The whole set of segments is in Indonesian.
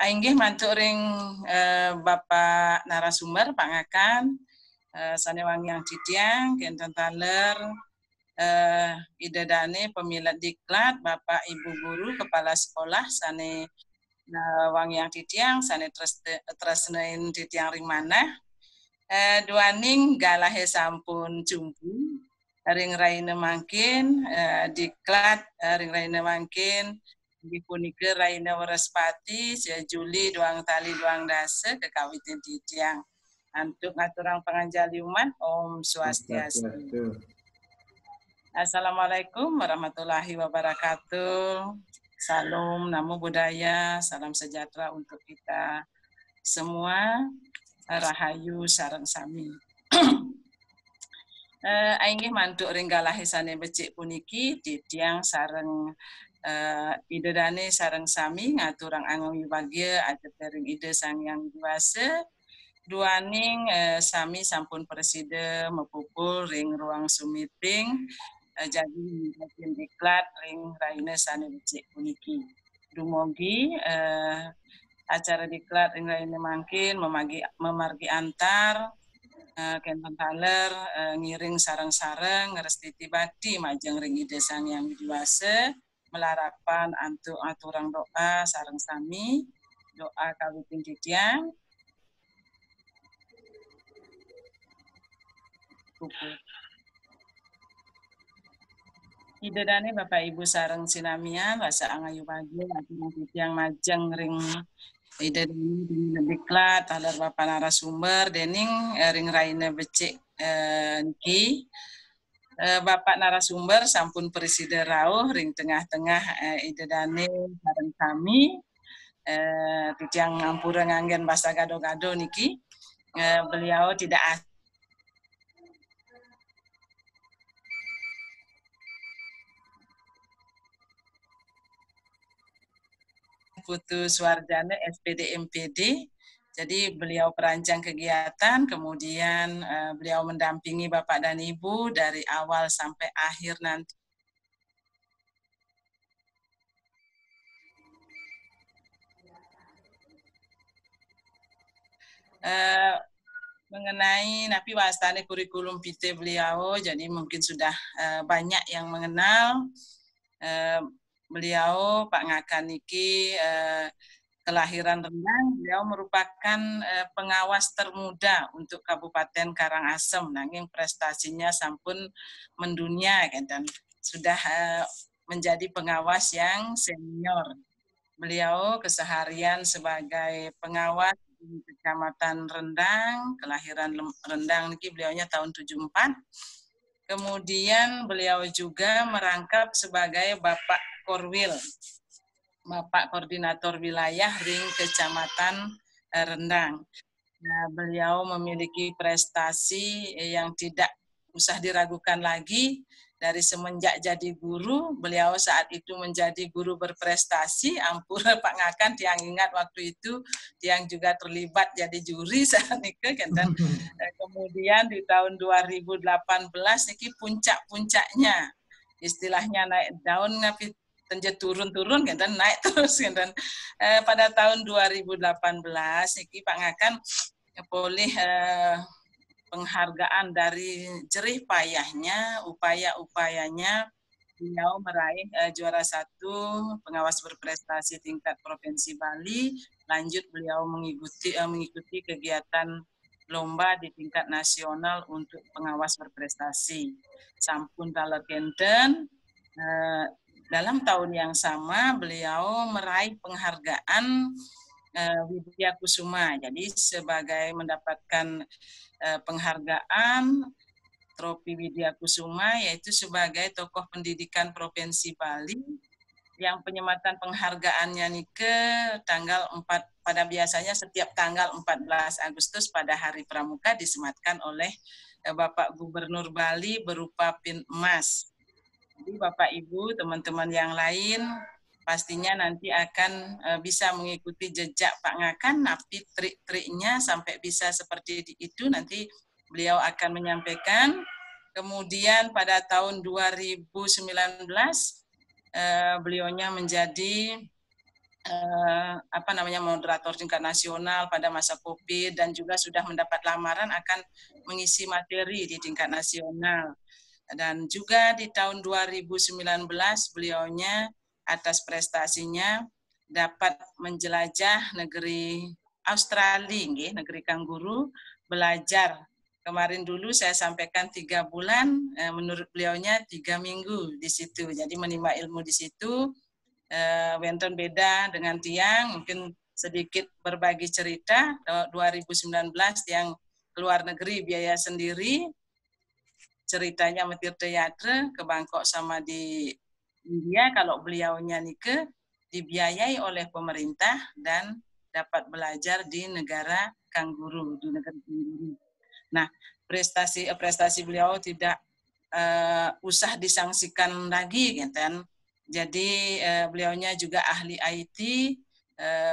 Ainggih mantuk ring Bapak narasumber Pak Ngakan, sanewangiang Citiang, kenten taler, idedane pemilat diklat, Bapak Ibu Guru, Kepala Sekolah, sane wangiang Citiang, sane tresnein Citiang ring manah, duaning galahe sampun jumpu, ring raine mangkin, diklat ring raine mangkin, dipunike raine Werespati, Juli duang tali duang dase kekawitin Citiang. Antuk ngaturang panganjaliuman, Om Swastiastu. Assalamualaikum warahmatullahi wabarakatuh. Salam namo buddhaya, salam sejahtera untuk kita semua. Rahayu sareng sami. Ainggih mantuk ring galahe sane becik puniki Citiang sareng idedane sareng sami ngaturang angomi bagya ajep ring ide sang yang dewasa. Duaning sami sampun preside mepupul ring ruang sumiting jadi mungkin diklat ring raine sane becik puniki. Dumugi acara diklat ring raine mangkin memargi antar kenten taler ngiring sareng-sareng ngerestiti bakti majeng ring ide sang yang dewasa melarapan antuk aturang doa sareng sami doa kawitin Citiang. Idedane Bapak Ibu sareng sinamian rasa angayu bagya aturang Citiang majeng ring idedane diklat taler Bapak narasumber dening ring raine becik niki Bapak narasumber sampun preside rawuh ring tengah-tengah idedane sareng kami Citiang ngampura nganggen basa gado-gado niki beliau tidak Putu Suwardana SPD MPD. Jadi beliau perancang kegiatan, kemudian beliau mendampingi Bapak dan Ibu dari awal sampai akhir nanti. Mengenai napi wastane kurikulum vitae beliau, jadi mungkin sudah banyak yang mengenal beliau Pak Ngakan niki kelahiran Rendang, beliau merupakan pengawas termuda untuk Kabupaten Karangasem, nanging prestasinya sampun mendunia dan sudah menjadi pengawas yang senior. Beliau keseharian sebagai pengawas di Kecamatan Rendang, kelahiran Rendang niki beliaunya tahun 74. Kemudian beliau juga merangkap sebagai Bapak Korwil, Bapak Koordinator Wilayah Ring Kecamatan Rendang. Nah, beliau memiliki prestasi yang tidak usah diragukan lagi. Dari semenjak jadi guru, beliau saat itu menjadi guru berprestasi. Ampura Pak Ngakan, tiang ingat waktu itu, tiang juga terlibat jadi juri saat itu. Dan kemudian di tahun 2018, ini puncak-puncaknya. Istilahnya naik daun, tapi tenjet turun-turun, dan naik terus. Dan pada tahun 2018, ini Pak Ngakan boleh penghargaan dari jerih payahnya, upaya-upayanya beliau meraih juara 1 pengawas berprestasi tingkat Provinsi Bali. Lanjut beliau mengikuti kegiatan lomba di tingkat nasional untuk pengawas berprestasi. Sampun taler kenten dalam tahun yang sama beliau meraih penghargaan Widya Kusuma. Jadi sebagai mendapatkan penghargaan Trofi Widya Kusuma, yaitu sebagai tokoh pendidikan Provinsi Bali yang penyematan penghargaannya nih ke tanggal 4, pada biasanya setiap tanggal 14 Agustus pada Hari Pramuka disematkan oleh Bapak Gubernur Bali berupa pin emas. Jadi Bapak Ibu, teman-teman yang lain pastinya nanti akan bisa mengikuti jejak Pak Ngakan, tapi trik-triknya sampai bisa seperti itu nanti beliau akan menyampaikan. Kemudian pada tahun 2019 beliaunya menjadi moderator tingkat nasional pada masa COVID dan juga sudah mendapat lamaran akan mengisi materi di tingkat nasional. Dan juga di tahun 2019 beliaunya atas prestasinya dapat menjelajah negeri Australia, negeri kanguru, belajar. Kemarin dulu saya sampaikan 3 bulan, menurut beliaunya 3 minggu di situ. Jadi menimba ilmu di situ. Wenten beda dengan Tiang, mungkin sedikit berbagi cerita. 2019 Tiang keluar negeri biaya sendiri, ceritanya metir teater ke Bangkok sama di India. Kalau beliaunya Nike dibiayai oleh pemerintah dan dapat belajar di negara kanguru, di negara kanguru. Nah, prestasi beliau tidak usah disangsikan lagi, kan? Jadi beliaunya juga ahli IT,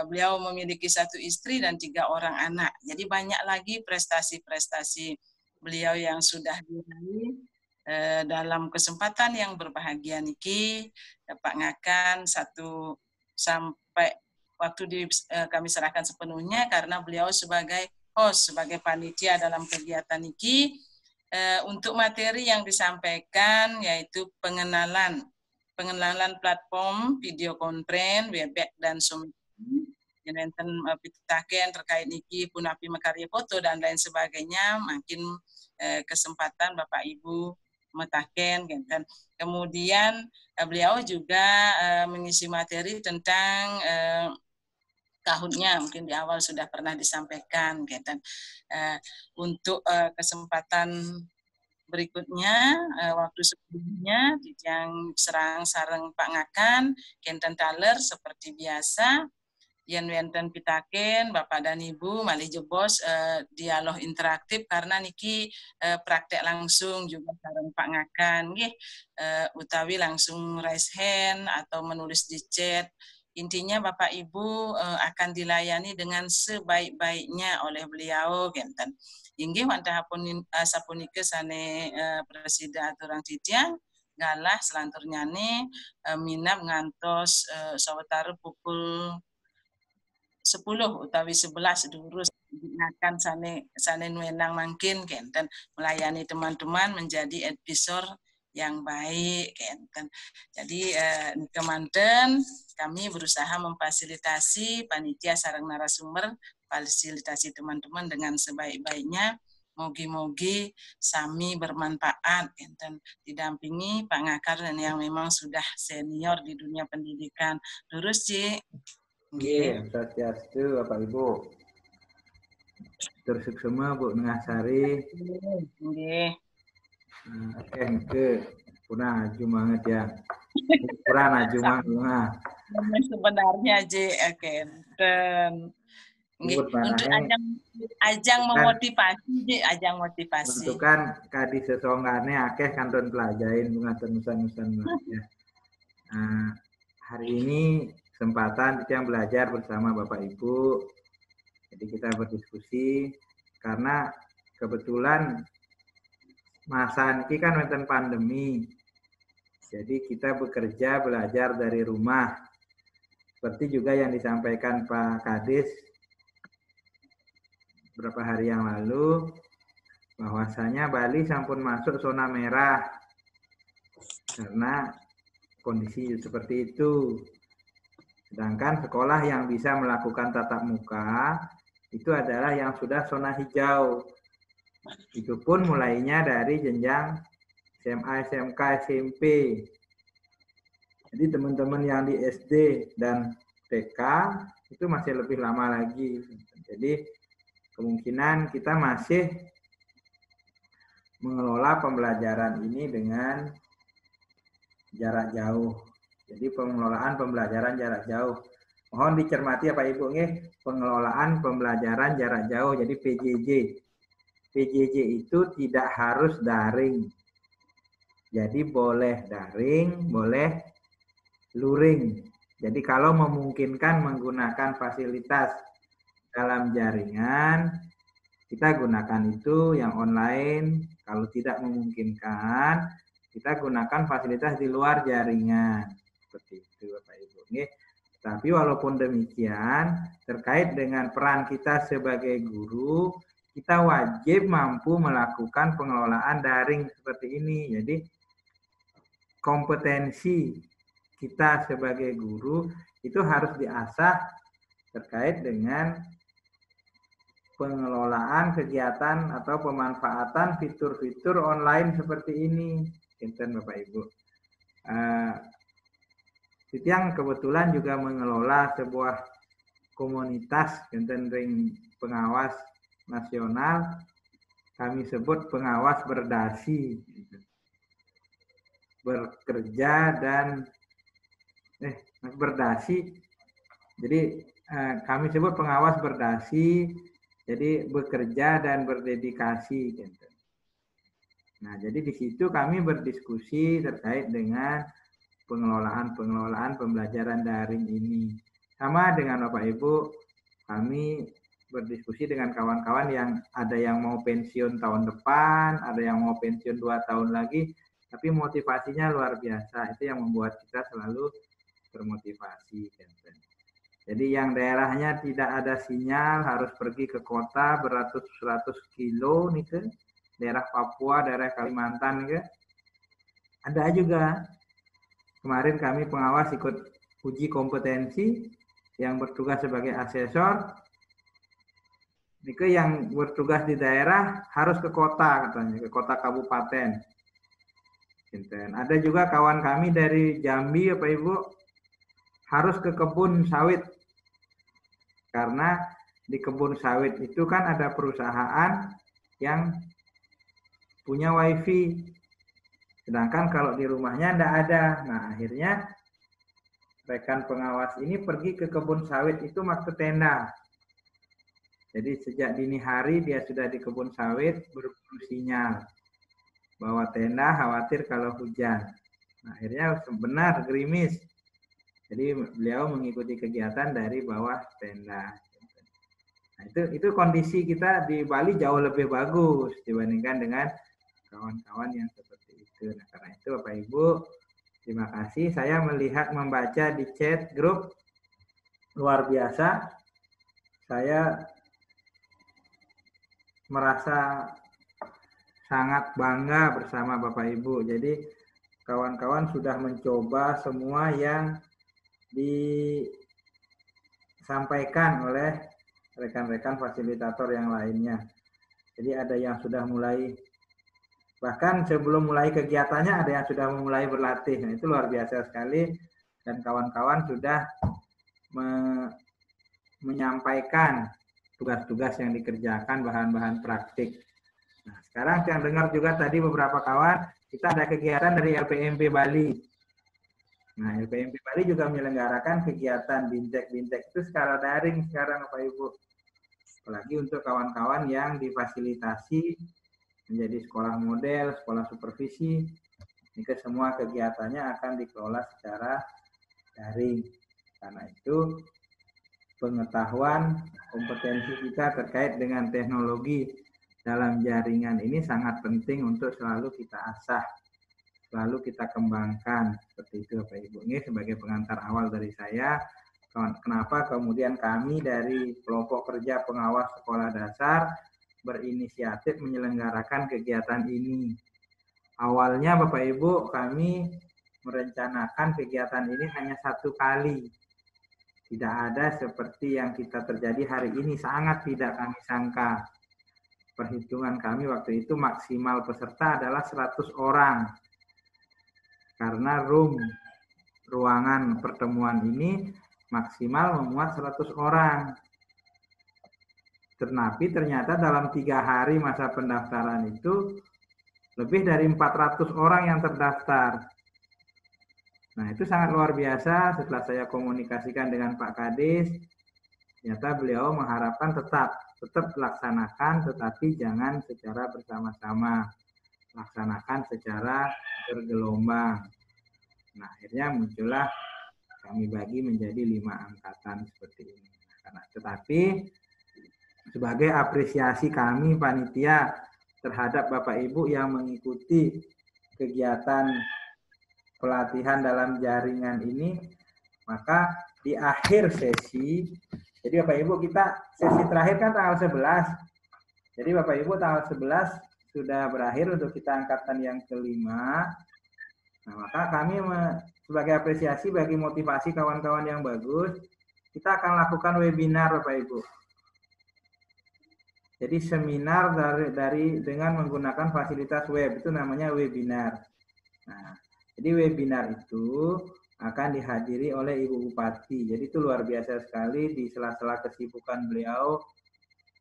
beliau memiliki 1 istri dan 3 orang anak. Jadi banyak lagi prestasi-prestasi beliau yang sudah diraih dalam kesempatan yang berbahagia niki, Pak Ngakan sampai waktu kami serahkan sepenuhnya karena beliau sebagai host, sebagai panitia dalam kegiatan niki. Untuk materi yang disampaikan yaitu pengenalan platform video konferensi, Webex dan Zoom, yang pitaken terkait niki punapi makarya foto dan lain sebagainya. Makin kesempatan Bapak Ibu metaken, kan. Kemudian beliau juga mengisi materi tentang tahunnya, mungkin di awal sudah pernah disampaikan, kan. Untuk kesempatan berikutnya, waktu sebelumnya yang serang sareng Pak Ngakan, Kenten Taler seperti biasa, yang wenten pitaken Bapak dan Ibu malih jebos dialog interaktif karena niki praktek langsung juga sareng Pak Ngakan, utawi langsung raise hand atau menulis di chat. Intinya Bapak Ibu akan dilayani dengan sebaik-baiknya oleh beliau, genten. Inggih wantahapun sapunike sane presida aturang titiang galah selanturnya nih minap ngantos sawetara pukul 10 utawi 11 durus akan sane nuenang mangkin, kenten melayani teman-teman menjadi advisor yang baik, kenten. Jadi kemanten kami berusaha memfasilitasi panitia sareng narasumber, fasilitasi teman-teman dengan sebaik-baiknya. Mogi-mogi sami bermanfaat, enten didampingi Pak Ngakar dan yang memang sudah senior di dunia pendidikan. Terus Ci. Nggih, sastiastu Bapak Ibu. Tur suksema Bu Nengasari. Nggih. Ke punah aju banget ya. Kurang aju banget. Sebenarnya dan untuk ajang memotivasi, ajang motivasi. Untuk kan kadi sesonggane akeh kanton pelajarin bungaten nusan-nusan ya. Hari ini kesempatan kita yang belajar bersama Bapak Ibu. Jadi kita berdiskusi karena kebetulan masa ini kan wonten pandemi. Jadi kita bekerja belajar dari rumah. Seperti juga yang disampaikan Pak Kadis beberapa hari yang lalu, bahwasanya Bali sampun masuk zona merah karena kondisi seperti itu. Sedangkan sekolah yang bisa melakukan tatap muka itu adalah yang sudah zona hijau. Itu pun mulainya dari jenjang SMA, SMK, SMP. Jadi teman-teman yang di SD dan TK itu masih lebih lama lagi. Jadi kemungkinan kita masih mengelola pembelajaran ini dengan jarak jauh. Jadi pengelolaan pembelajaran jarak jauh. Mohon dicermati Pak Ibu nih, pengelolaan pembelajaran jarak jauh. Jadi PJJ. PJJ itu tidak harus daring. Jadi boleh daring, boleh luring. Jadi kalau memungkinkan menggunakan fasilitas dalam jaringan, kita gunakan itu yang online. Kalau tidak memungkinkan, kita gunakan fasilitas di luar jaringan. Seperti itu Bapak Ibu. Tapi walaupun demikian, terkait dengan peran kita sebagai guru, kita wajib mampu melakukan pengelolaan daring seperti ini. Jadi kompetensi kita sebagai guru itu harus diasah terkait dengan pengelolaan kegiatan atau pemanfaatan fitur-fitur online seperti ini. Kinten Bapak Ibu. Sitiang kebetulan juga mengelola sebuah komunitas kinten ring pengawas nasional, kami sebut pengawas berdasi, bekerja dan berdasi. Jadi kami sebut pengawas berdasi, jadi bekerja dan berdedikasi. Gitu. Nah, jadi di situ kami berdiskusi terkait dengan pengelolaan pembelajaran daring ini. Sama dengan Bapak Ibu, kami berdiskusi dengan kawan-kawan yang ada yang mau pensiun tahun depan, ada yang mau pensiun 2 tahun lagi, tapi motivasinya luar biasa. Itu yang membuat kita selalu termotivasi. Jadi yang daerahnya tidak ada sinyal, harus pergi ke kota beratus-ratus kilo nih ke daerah Papua, daerah Kalimantan ke. Ada juga. Kemarin kami pengawas ikut uji kompetensi yang bertugas sebagai asesor. Nike yang bertugas di daerah harus ke kota katanya, ke kota kabupaten. Ada juga kawan kami dari Jambi, Bapak Ibu, harus ke kebun sawit. Karena di kebun sawit itu kan ada perusahaan yang punya wifi. Sedangkan kalau di rumahnya tidak ada. Nah, akhirnya rekan pengawas ini pergi ke kebun sawit itu maksud tenda. Jadi sejak dini hari dia sudah di kebun sawit berburu sinyal bawa tenda khawatir kalau hujan. Nah, akhirnya benar gerimis. Jadi beliau mengikuti kegiatan dari bawah tenda. Nah, itu kondisi kita di Bali jauh lebih bagus dibandingkan dengan kawan-kawan yang seperti itu. Nah, karena itu Bapak Ibu, terima kasih. Saya membaca di chat grup luar biasa. Saya merasa sangat bangga bersama Bapak Ibu. Jadi kawan-kawan sudah mencoba semua yang disampaikan oleh rekan-rekan fasilitator yang lainnya. Jadi ada yang sudah mulai, bahkan sebelum mulai kegiatannya ada yang sudah mulai berlatih. Nah, itu luar biasa sekali. Dan kawan-kawan sudah menyampaikan tugas-tugas yang dikerjakan, bahan-bahan praktik. Nah, sekarang yang dengar juga tadi beberapa kawan, kita ada kegiatan dari LPMP Bali. Nah, LPMP Bali juga menyelenggarakan kegiatan bintek-bintek itu secara daring sekarang Bapak Ibu. Apalagi untuk kawan-kawan yang difasilitasi menjadi sekolah model, sekolah supervisi, ini semua kegiatannya akan dikelola secara daring. Karena itu pengetahuan, kompetensi kita terkait dengan teknologi dalam jaringan ini sangat penting untuk selalu kita asah, selalu kita kembangkan. Seperti itu Bapak Ibu. Ini sebagai pengantar awal dari saya, kenapa kemudian kami dari kelompok kerja pengawas sekolah dasar berinisiatif menyelenggarakan kegiatan ini. Awalnya Bapak Ibu, kami merencanakan kegiatan ini hanya 1 kali. Tidak ada seperti yang kita terjadi hari ini, sangat tidak kami sangka. Perhitungan kami waktu itu maksimal peserta adalah 100 orang. Karena ruangan pertemuan ini maksimal memuat 100 orang. Tetapi ternyata dalam 3 hari masa pendaftaran itu lebih dari 400 orang yang terdaftar. Nah, itu sangat luar biasa. Setelah saya komunikasikan dengan Pak Kadis, ternyata beliau mengharapkan tetap laksanakan, tetapi jangan secara bersama-sama. Laksanakan secara bergelombang. Nah, akhirnya muncullah kami bagi menjadi 5 angkatan seperti ini. Tetapi sebagai apresiasi kami panitia terhadap Bapak Ibu yang mengikuti kegiatan pelatihan dalam jaringan ini, maka di akhir sesi. Jadi Bapak Ibu, kita sesi terakhir kan tanggal 11. Jadi Bapak Ibu tanggal 11 sudah berakhir untuk kita angkatan yang kelima. Nah, maka kami sebagai apresiasi bagi motivasi kawan-kawan yang bagus, kita akan lakukan webinar Bapak Ibu. Jadi seminar dengan menggunakan fasilitas web, itu namanya webinar. Nah, jadi webinar itu akan dihadiri oleh Ibu Bupati. Jadi itu luar biasa sekali di sela-sela kesibukan beliau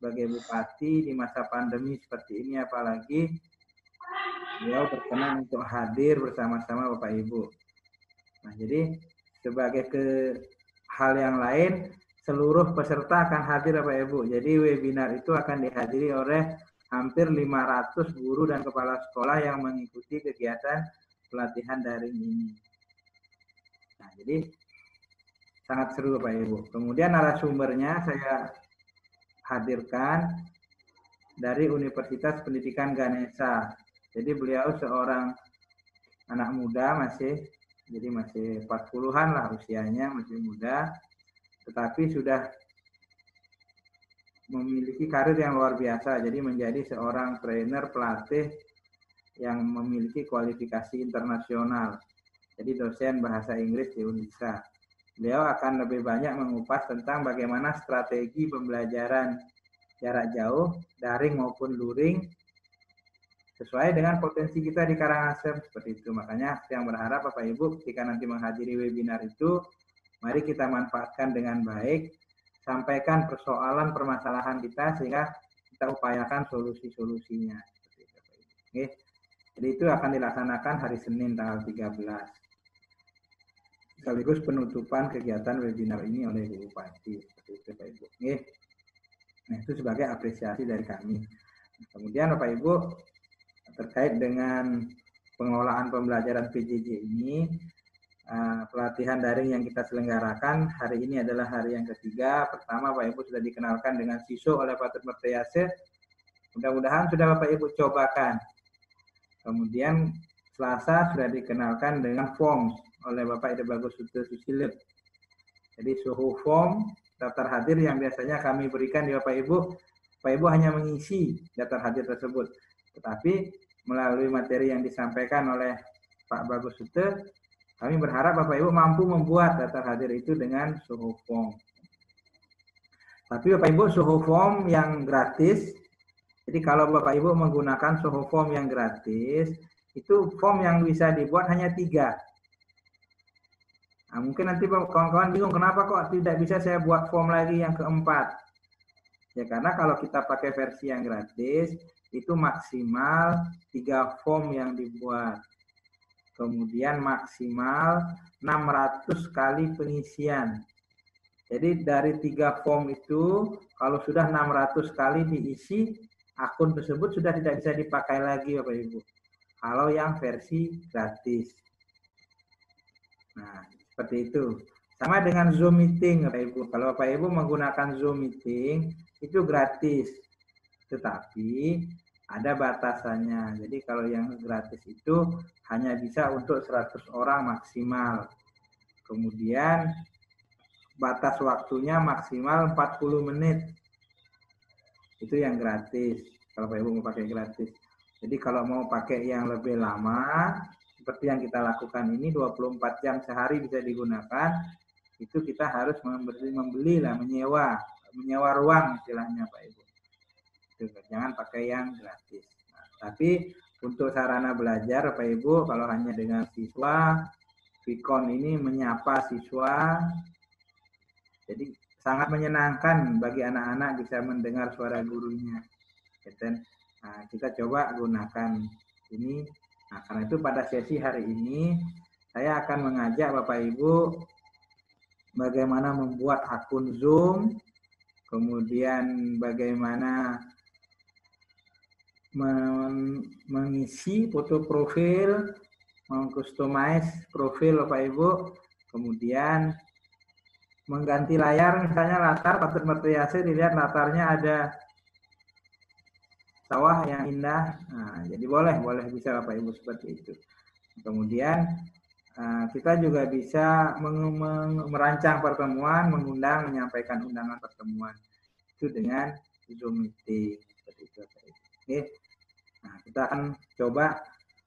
sebagai Bupati di masa pandemi seperti ini, apalagi beliau berkenan untuk hadir bersama-sama Bapak Ibu. Nah, jadi sebagai hal yang lain, seluruh peserta akan hadir Bapak Ibu. Jadi webinar itu akan dihadiri oleh hampir 500 guru dan kepala sekolah yang mengikuti kegiatan pelatihan daring ini. Nah, jadi sangat seru Bapak Ibu. Kemudian narasumbernya saya hadirkan dari Universitas Pendidikan Ganesha. Jadi beliau seorang anak muda masih 40-an lah usianya, masih muda, tetapi sudah memiliki karir yang luar biasa. Jadi menjadi seorang trainer pelatih yang memiliki kualifikasi internasional. Jadi dosen bahasa Inggris di Unisa. Beliau akan lebih banyak mengupas tentang bagaimana strategi pembelajaran jarak jauh, daring maupun luring, sesuai dengan potensi kita di Karangasem seperti itu. Makanya yang berharap Bapak Ibu ketika nanti menghadiri webinar itu, mari kita manfaatkan dengan baik, sampaikan persoalan permasalahan kita sehingga kita upayakan solusi-solusinya. Oke. Jadi itu akan dilaksanakan hari Senin tanggal 13. Sekaligus penutupan kegiatan webinar ini oleh Ibu Bupati. Seperti itu Bapak Ibu. Oke. Nah, itu sebagai apresiasi dari kami. Kemudian Bapak Ibu, terkait dengan pengelolaan pembelajaran PJJ ini, pelatihan daring yang kita selenggarakan hari ini adalah hari yang ketiga. Pertama, Bapak Ibu sudah dikenalkan dengan SISO oleh Pak Mertayase. Mudah-mudahan sudah Bapak Ibu cobakan. Kemudian Selasa sudah dikenalkan dengan form oleh Bapak Ida Bagus Susilo. Jadi suhu form daftar hadir yang biasanya kami berikan di Bapak Ibu hanya mengisi daftar hadir tersebut. Tetapi melalui materi yang disampaikan oleh Pak Bagus Sute, kami berharap Bapak Ibu mampu membuat daftar hadir itu dengan suhu form. Tapi Bapak Ibu suhu form yang gratis. Jadi kalau Bapak Ibu menggunakan suhu form yang gratis, itu form yang bisa dibuat hanya 3. Nah, mungkin nanti kawan-kawan bingung kenapa kok tidak bisa saya buat form lagi yang keempat. Ya karena kalau kita pakai versi yang gratis, itu maksimal 3 form yang dibuat. Kemudian maksimal 600 kali pengisian. Jadi dari 3 form itu, kalau sudah 600 kali diisi, akun tersebut sudah tidak bisa dipakai lagi Bapak Ibu. Kalau yang versi gratis. Nah, seperti itu. Sama dengan Zoom Meeting Bapak Ibu. Kalau Bapak Ibu menggunakan Zoom Meeting, itu gratis. Tetapi ada batasannya. Jadi kalau yang gratis itu hanya bisa untuk 100 orang maksimal. Kemudian batas waktunya maksimal 40 menit. Itu yang gratis. Kalau Bapak Ibu mau pakai gratis. Jadi kalau mau pakai yang lebih lama, seperti yang kita lakukan ini 24 jam sehari bisa digunakan, itu kita harus menyewa ruang istilahnya Pak Ibu. Jangan pakai yang gratis. Nah, tapi untuk sarana belajar Bapak Ibu, kalau hanya dengan siswa, Vicon ini menyapa siswa, jadi sangat menyenangkan bagi anak-anak bisa mendengar suara gurunya. Nah, kita coba gunakan ini. Nah, karena itu pada sesi hari ini, saya akan mengajak Bapak Ibu bagaimana membuat akun Zoom, kemudian bagaimana mengisi foto profil, mengcustomize profil Bapak Ibu, kemudian mengganti layar, misalnya latar Pak Mertayase dilihat latarnya ada sawah yang indah. Nah, jadi boleh bisa Bapak Ibu seperti itu. Kemudian kita juga bisa merancang pertemuan, mengundang, menyampaikan undangan pertemuan itu dengan Zoom meeting seperti itu. Oke, nah kita akan coba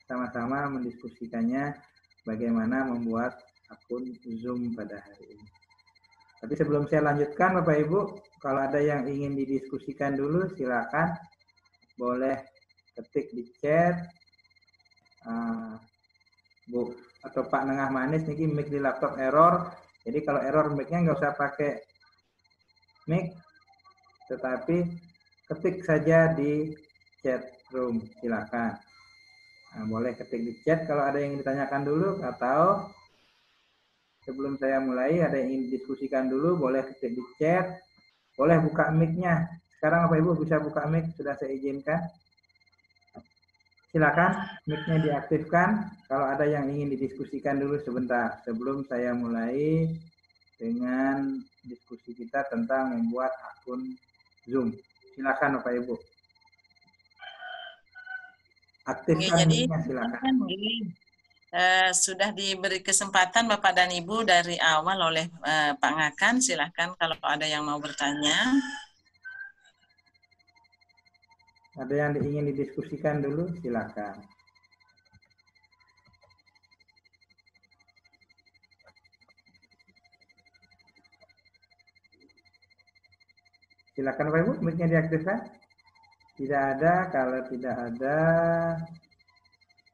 sama-sama mendiskusikannya bagaimana membuat akun Zoom pada hari ini. Tapi sebelum saya lanjutkan, Bapak Ibu, kalau ada yang ingin didiskusikan dulu, silakan boleh ketik di chat. Bu atau Pak Nengah Manis nih mic di laptop error. Jadi kalau error mic-nya nggak usah pakai mic, tetapi ketik saja di chat room, silakan. Nah, boleh ketik di chat kalau ada yang ditanyakan dulu, atau sebelum saya mulai ada yang ingin diskusikan dulu, boleh ketik di chat, boleh buka mic-nya. Sekarang Bapak Ibu bisa buka mic, sudah saya izinkan. Silakan mic-nya diaktifkan kalau ada yang ingin didiskusikan dulu sebentar sebelum saya mulai dengan diskusi kita tentang membuat akun Zoom. Silakan Bapak Ibu. Aktifkan mic-nya, silakan. Sudah diberi kesempatan Bapak dan Ibu dari awal oleh Pak Ngakan. Silakan kalau ada yang mau bertanya. Ada yang ingin didiskusikan dulu, silakan. Silakan Bapak Ibu, mic-nya diaktifkan. Tidak ada, kalau tidak ada,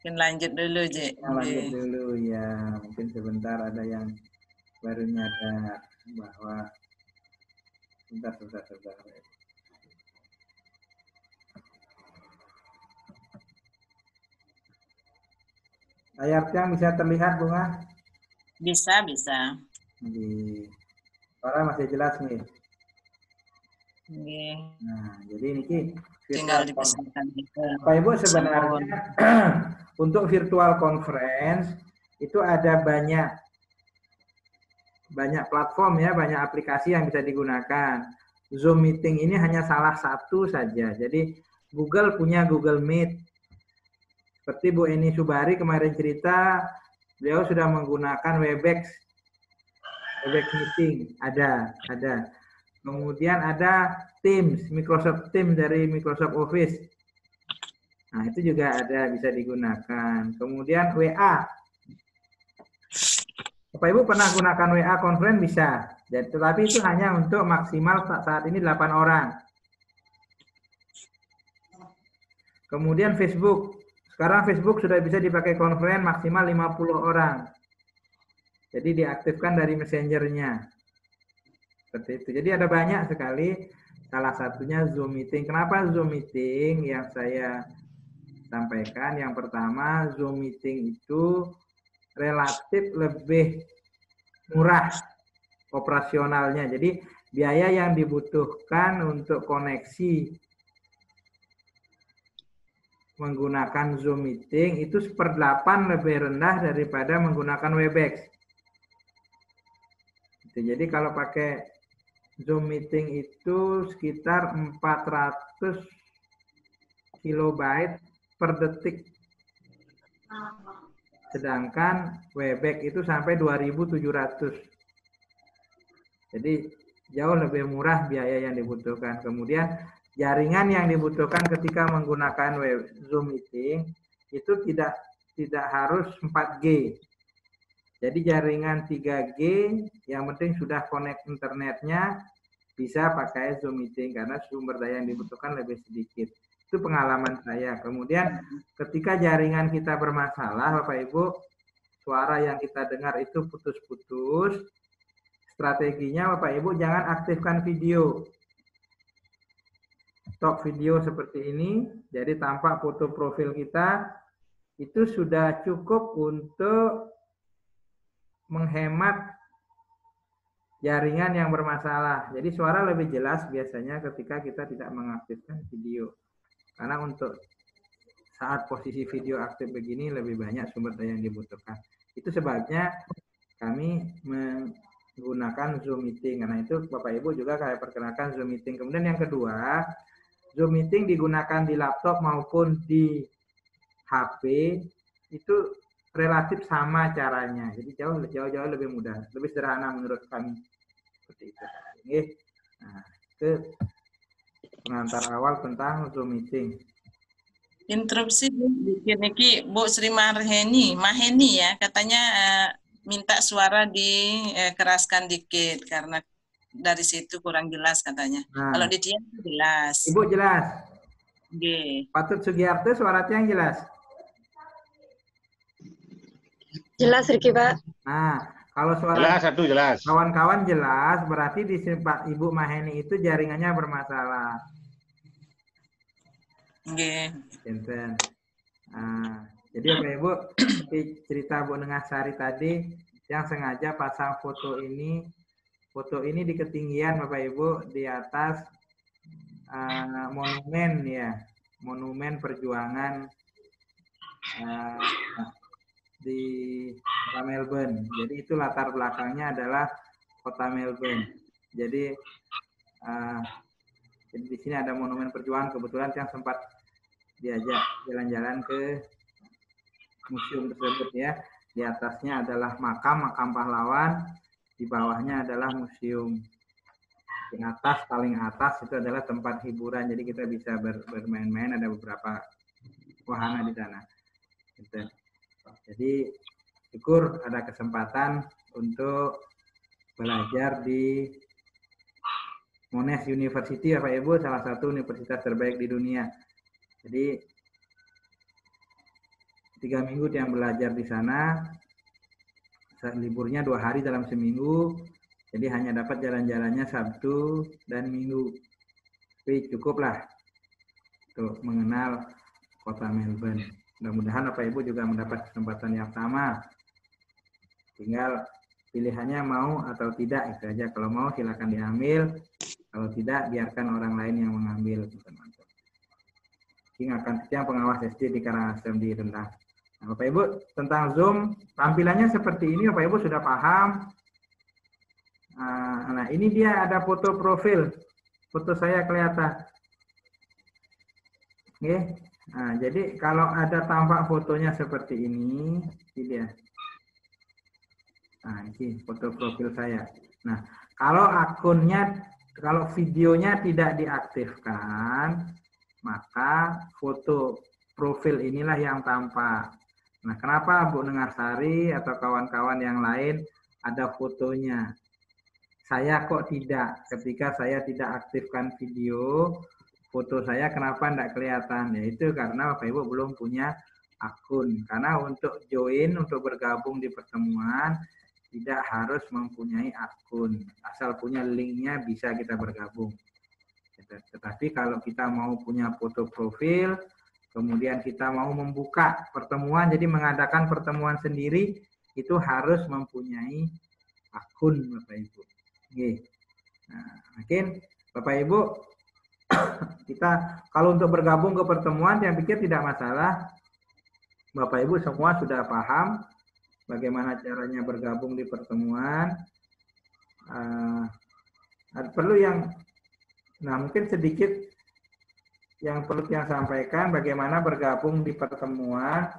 mungkin lanjut dulu, J. Lanjut dulu ya, mungkin sebentar ada yang baru nyadar bahwa sebentar. Layar yang bisa terlihat, Bunga? Bisa. Di suara masih jelas nih. Nah, jadi ini tinggal dipesankan. Pak Ibu, sebenarnya untuk virtual conference itu ada banyak platform ya, banyak aplikasi yang bisa digunakan. Zoom meeting ini hanya salah satu saja. Jadi Google punya Google Meet. Seperti Bu Eni Subari kemarin cerita, beliau sudah menggunakan Webex meeting, ada. Kemudian ada Teams, Microsoft Teams dari Microsoft Office. Nah, itu juga ada, bisa digunakan. Kemudian WA. Bapak Ibu pernah gunakan WA conference bisa. Jadi, tetapi itu hanya untuk maksimal saat ini 8 orang. Kemudian Facebook. Sekarang Facebook sudah bisa dipakai conference maksimal 50 orang. Jadi diaktifkan dari messengernya. Seperti itu. Jadi ada banyak sekali. Salah satunya Zoom meeting. Kenapa Zoom meeting yang saya sampaikan? Yang pertama, Zoom meeting itu relatif lebih murah operasionalnya. Jadi biaya yang dibutuhkan untuk koneksi menggunakan Zoom meeting itu 1/8 lebih rendah daripada menggunakan Webex. Jadi kalau pakai Zoom meeting itu sekitar 400 kilobyte per detik. Sedangkan Webex itu sampai 2.700. Jadi jauh lebih murah biaya yang dibutuhkan. Kemudian jaringan yang dibutuhkan ketika menggunakan Zoom meeting itu tidak harus 4G. Jadi jaringan 3G yang penting sudah connect internetnya bisa pakai Zoom meeting karena sumber daya yang dibutuhkan lebih sedikit. Itu pengalaman saya. Kemudian ketika jaringan kita bermasalah, Bapak Ibu, suara yang kita dengar itu putus-putus. Strateginya Bapak Ibu jangan aktifkan video. Stop video seperti ini, jadi tampak foto profil kita, itu sudah cukup untuk menghemat jaringan yang bermasalah. Jadi suara lebih jelas biasanya ketika kita tidak mengaktifkan video. Karena untuk saat posisi video aktif begini lebih banyak sumber daya yang dibutuhkan. Itu sebabnya kami menggunakan Zoom meeting. Karena itu Bapak Ibu juga saya perkenalkan Zoom meeting. Kemudian yang kedua, Zoom meeting digunakan di laptop maupun di HP itu relatif sama caranya. Jadi jauh lebih mudah, lebih sederhana menurut kami. Seperti itu. Oke. Nah, itu pengantar awal tentang Zoom meeting. Interupsi bikin iki Bu Sri Maheni ya, katanya minta suara dikeraskan dikit karena dari situ kurang jelas katanya. Nah, kalau di dia jelas. Ibu jelas. Oke. Patut Sugiarto suaranya yang jelas. Jelas Riki Pak. Nah, kalau suara Jelas, satu jelas. kawan-kawan jelas, berarti di Pak Ibu Maheni itu jaringannya bermasalah. Oke. Nah, jadi Bapak Ibu, seperti cerita Bu Nengasari tadi, yang sengaja pasang foto ini di ketinggian Bapak Ibu di atas monumen ya, monumen perjuangan di kota Melbourne. Jadi itu latar belakangnya adalah kota Melbourne. Jadi di sini ada monumen perjuangan, kebetulan yang sempat diajak jalan-jalan ke museum tersebut ya. Di atasnya adalah makam pahlawan, di bawahnya adalah museum. Di atas, paling atas itu adalah tempat hiburan, jadi kita bisa bermain-main, ada beberapa wahana di sana. Gitu. Jadi syukur ada kesempatan untuk belajar di Monash University, Bapak Ibu, salah satu universitas terbaik di dunia. Jadi 3 minggu yang belajar di sana, liburnya 2 hari dalam seminggu, jadi hanya dapat jalan-jalannya Sabtu dan Minggu. Tapi cukuplah untuk mengenal kota Melbourne. Mudah-mudahan Bapak Ibu juga mendapat kesempatan yang sama. Tinggal pilihannya mau atau tidak, itu aja. Kalau mau silakan diambil, kalau tidak biarkan orang lain yang mengambil, teman-teman. Ini akan yang pengawas SD di Karangasem di Rendang. Nah, Bapak Ibu tentang Zoom, tampilannya seperti ini, Bapak Ibu sudah paham. Nah, ini dia ada foto profil, foto saya kelihatan. Oke. Nah, jadi kalau ada tampak fotonya seperti ini dia. Nah, ini foto profil saya. Nah, kalau videonya tidak diaktifkan, maka foto profil inilah yang tampak. Nah, kenapa Bu Nengarsari atau kawan-kawan yang lain ada fotonya? Saya kok tidak, ketika saya tidak aktifkan video, foto saya kenapa tidak kelihatan? Yaitu karena Bapak Ibu belum punya akun. Karena untuk join, untuk bergabung di pertemuan, tidak harus mempunyai akun. Asal punya linknya bisa kita bergabung. Tetapi kalau kita mau punya foto profil, kemudian kita mau membuka pertemuan, jadi mengadakan pertemuan sendiri, itu harus mempunyai akun Bapak Ibu. Oke. Nah, mungkin Bapak Ibu kita kalau untuk bergabung ke pertemuan yang pikir tidak masalah. Bapak Ibu semua sudah paham bagaimana caranya bergabung di pertemuan. Perlu yang mungkin sedikit yang perlu saya sampaikan bagaimana bergabung di pertemuan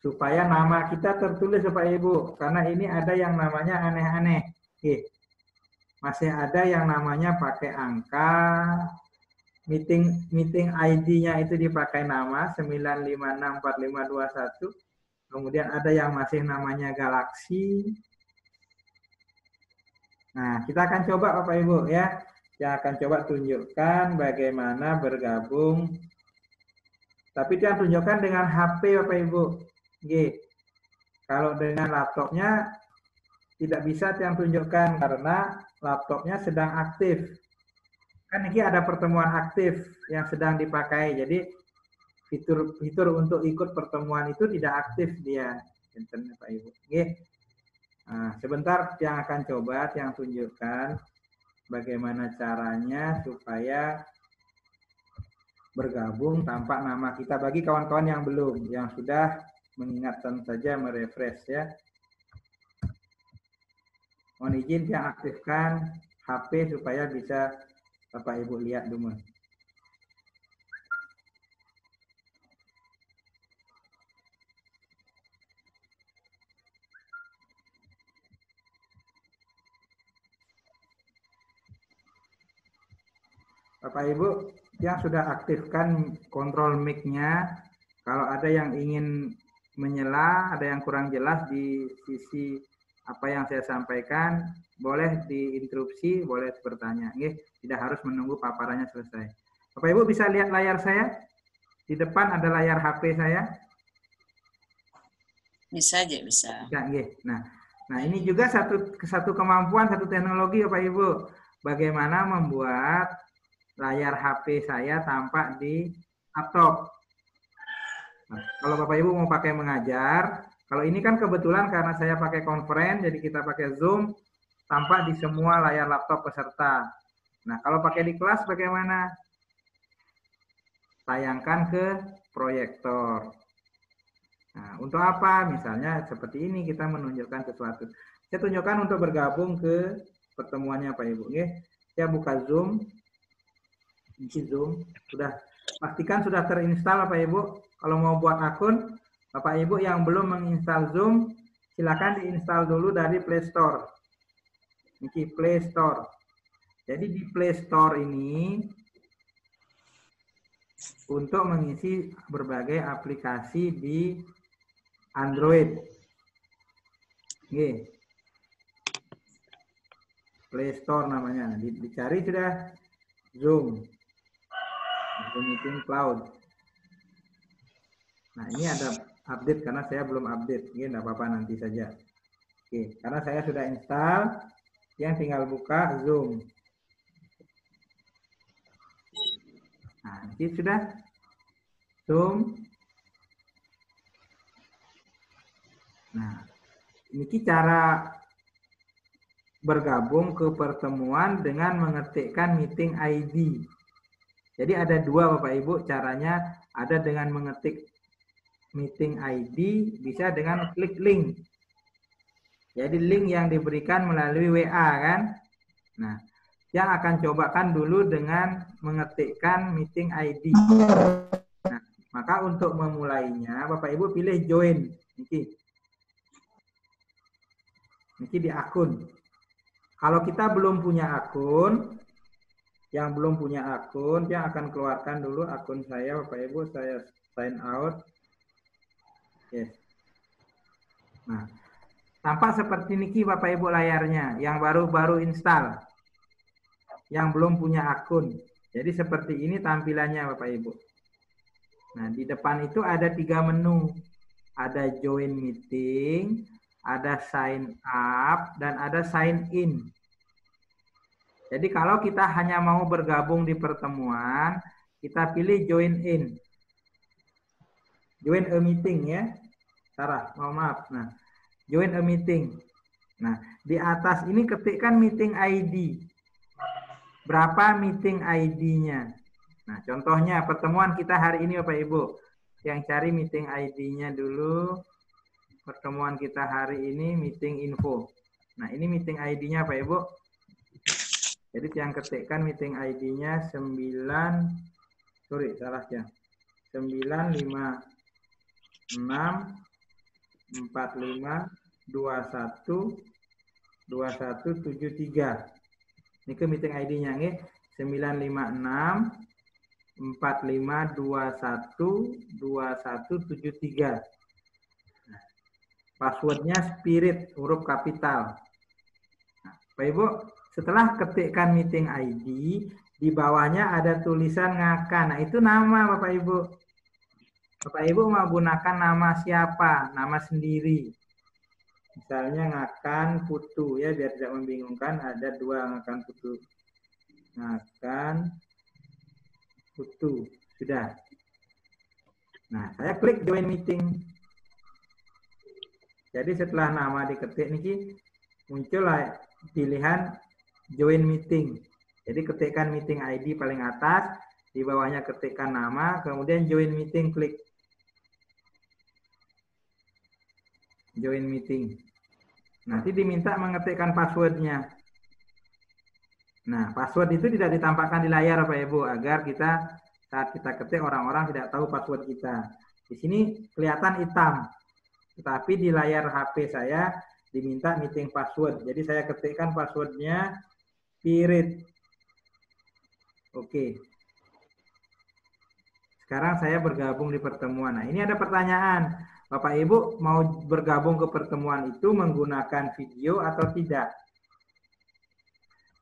supaya nama kita tertulis Bapak Ibu, karena ini ada yang namanya aneh-aneh. Masih ada yang namanya pakai angka, meeting ID-nya itu dipakai nama 9564521. Kemudian ada yang masih namanya galaksi. Nah, kita akan coba Bapak Ibu ya. Saya akan coba tunjukkan bagaimana bergabung. Tapi dia tunjukkan dengan HP Bapak Ibu. Kalau dengan laptopnya tidak bisa yang tunjukkan karena laptopnya sedang aktif. Kan ini ada pertemuan aktif yang sedang dipakai. Jadi fitur untuk ikut pertemuan itu tidak aktif dia. Internet Pak Ibu. Nah, sebentar yang akan coba yang tunjukkan bagaimana caranya supaya bergabung tanpa nama kita bagi kawan-kawan yang belum, yang sudah mengingatkan saja merefresh ya. Mohon izin yang aktifkan HP supaya bisa Bapak Ibu lihat dulu. Bapak Ibu yang sudah aktifkan kontrol mic-nya, kalau ada yang ingin menyela, ada yang kurang jelas di sisi apa yang saya sampaikan, boleh diinterupsi, boleh bertanya. Tidak harus menunggu paparannya selesai. Bapak Ibu bisa lihat layar saya? Di depan ada layar HP saya. Bisa aja, bisa. Nah, ini juga satu kemampuan, satu teknologi Bapak Ibu. Bagaimana membuat layar HP saya tampak di laptop. Nah, kalau Bapak Ibu mau pakai mengajar, kalau ini kan kebetulan karena saya pakai conference, jadi kita pakai Zoom, tampak di semua layar laptop peserta. Nah, kalau pakai di kelas bagaimana? Tayangkan ke proyektor. Nah, untuk apa? Misalnya seperti ini kita menunjukkan sesuatu. Saya tunjukkan untuk bergabung ke pertemuannya Pak Ibu. Saya buka Zoom. Ini Zoom. Pastikan sudah terinstall Bapak Ibu. Kalau mau buat akun, Bapak Ibu yang belum menginstal Zoom, silakan diinstal dulu dari Play Store. Ini Play Store. Jadi di Play Store ini untuk mengisi berbagai aplikasi di Android. Play Store namanya. Dicari sudah Zoom. Zoom Meeting Cloud. Nah, ini ada update karena saya belum update. Enggak apa-apa nanti saja. Karena saya sudah install, yang tinggal buka Zoom. Nah, ini sudah Zoom. Nah, ini cara bergabung ke pertemuan dengan mengetikkan meeting ID. Jadi ada dua Bapak Ibu caranya, ada dengan mengetik meeting ID, bisa dengan klik link. Jadi link yang diberikan melalui WA kan. Nah, yang akan cobakan dulu dengan mengetikkan meeting ID. Nah, maka untuk memulainya Bapak Ibu pilih join. Ini di akun. Kalau kita belum punya akun, yang belum punya akun, yang akan keluarkan dulu akun saya Bapak Ibu, saya sign out. Yes. Nah, tampak seperti ini Bapak Ibu layarnya, yang baru-baru install, yang belum punya akun. Jadi seperti ini tampilannya Bapak Ibu. Nah, di depan itu ada 3 menu. Ada join meeting, ada sign up, dan ada sign in. Jadi kalau kita hanya mau bergabung di pertemuan, kita pilih join in. Join a meeting ya. Sarah, maaf. Nah, join a meeting. Nah, di atas ini ketikkan meeting ID. Berapa meeting ID-nya? Nah, contohnya pertemuan kita hari ini Bapak Ibu. Yang cari meeting ID-nya dulu. Pertemuan kita hari ini meeting info. Nah, ini meeting ID-nya Pak Ibu. Jadi yang ketikkan meeting ID-nya 95645212173. Ini ke meeting ID-nya nggih 95645212173. Nah, passwordnya spirit huruf kapital. Nah, Pak Ibu, setelah ketikkan meeting ID, di bawahnya ada tulisan Ngaka. Nah, itu nama Bapak Ibu. Bapak Ibu mau gunakan nama siapa? Nama sendiri. Misalnya Ngakan Putu ya, biar tidak membingungkan. Ada 2 Ngakan Putu. Ngakan Putu. Sudah. Nah, saya klik join meeting. Jadi setelah nama diketik nih, muncullah pilihan join meeting. Jadi ketikkan meeting ID paling atas, di bawahnya ketikkan nama, kemudian join meeting, klik join meeting. Nanti diminta mengetikkan passwordnya. Nah, password itu tidak ditampakkan di layar Bapak Ibu, agar kita saat kita ketik orang-orang tidak tahu password kita. Di sini kelihatan hitam, tetapi di layar HP saya diminta meeting password. Jadi saya ketikkan passwordnya spirit. Oke. Sekarang saya bergabung di pertemuan. Nah, ini ada pertanyaan. Bapak Ibu mau bergabung ke pertemuan itu menggunakan video atau tidak?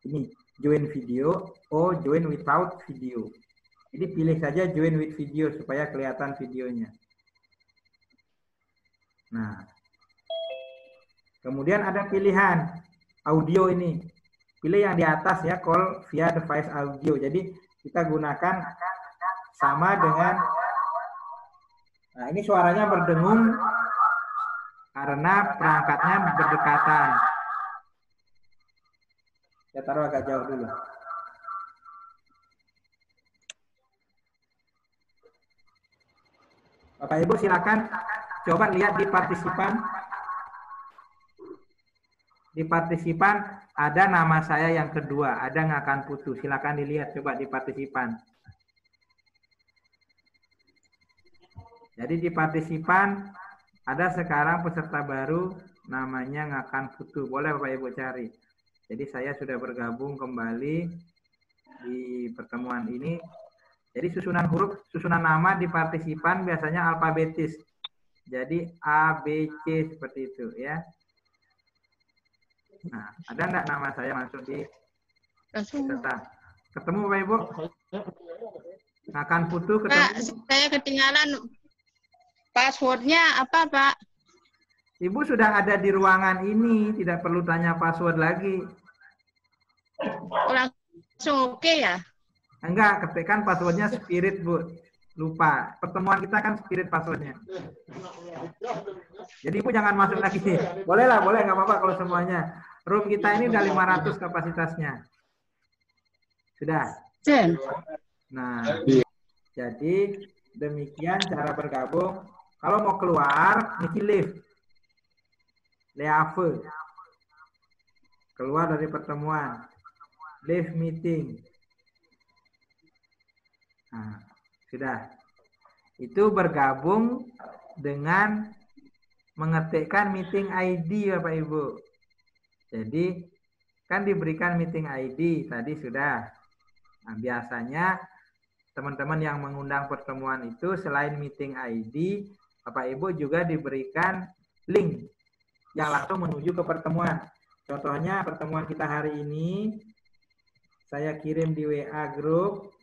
Ini join video or join without video. Jadi pilih saja join with video supaya kelihatan videonya. Nah, kemudian ada pilihan audio ini. Pilih yang di atas ya, call via device audio. Jadi kita gunakan sama dengan, nah ini suaranya berdengung karena perangkatnya berdekatan. Saya taruh agak jauh dulu. Bapak Ibu silakan coba lihat di partisipan. Di partisipan ada nama saya yang kedua, ada Ngakan Putu. Silakan dilihat coba di partisipan. Jadi di partisipan ada sekarang peserta baru namanya Ngakan Putu. Boleh Bapak Ibu cari. Jadi saya sudah bergabung kembali di pertemuan ini. Jadi susunan huruf, susunan nama di partisipan biasanya alfabetis. Jadi A, B, C seperti itu ya. Nah, ada enggak nama saya masuk di peserta? Ketemu Bapak Ibu? Ngakan Putu ketemu? Pak, saya ketinggalan passwordnya apa Pak? Ibu sudah ada di ruangan ini, tidak perlu tanya password lagi. Langsung oke ya? Enggak, ketikkan passwordnya spirit Bu. Lupa, pertemuan kita kan spirit passwordnya. Jadi Ibu jangan masuk lagi. Boleh lah, boleh, nggak apa-apa kalau semuanya. Room kita ini udah 500 kapasitasnya. Sudah? Nah, jadi demikian cara bergabung. Kalau mau keluar, niki leave. Leave. Keluar dari pertemuan. Leave meeting. Nah, sudah. Itu bergabung dengan mengetikkan meeting ID Bapak Ibu. Jadi kan diberikan meeting ID tadi sudah. Nah, biasanya teman-teman yang mengundang pertemuan itu selain meeting ID, Bapak Ibu juga diberikan link yang langsung menuju ke pertemuan. Contohnya pertemuan kita hari ini saya kirim di WA grup.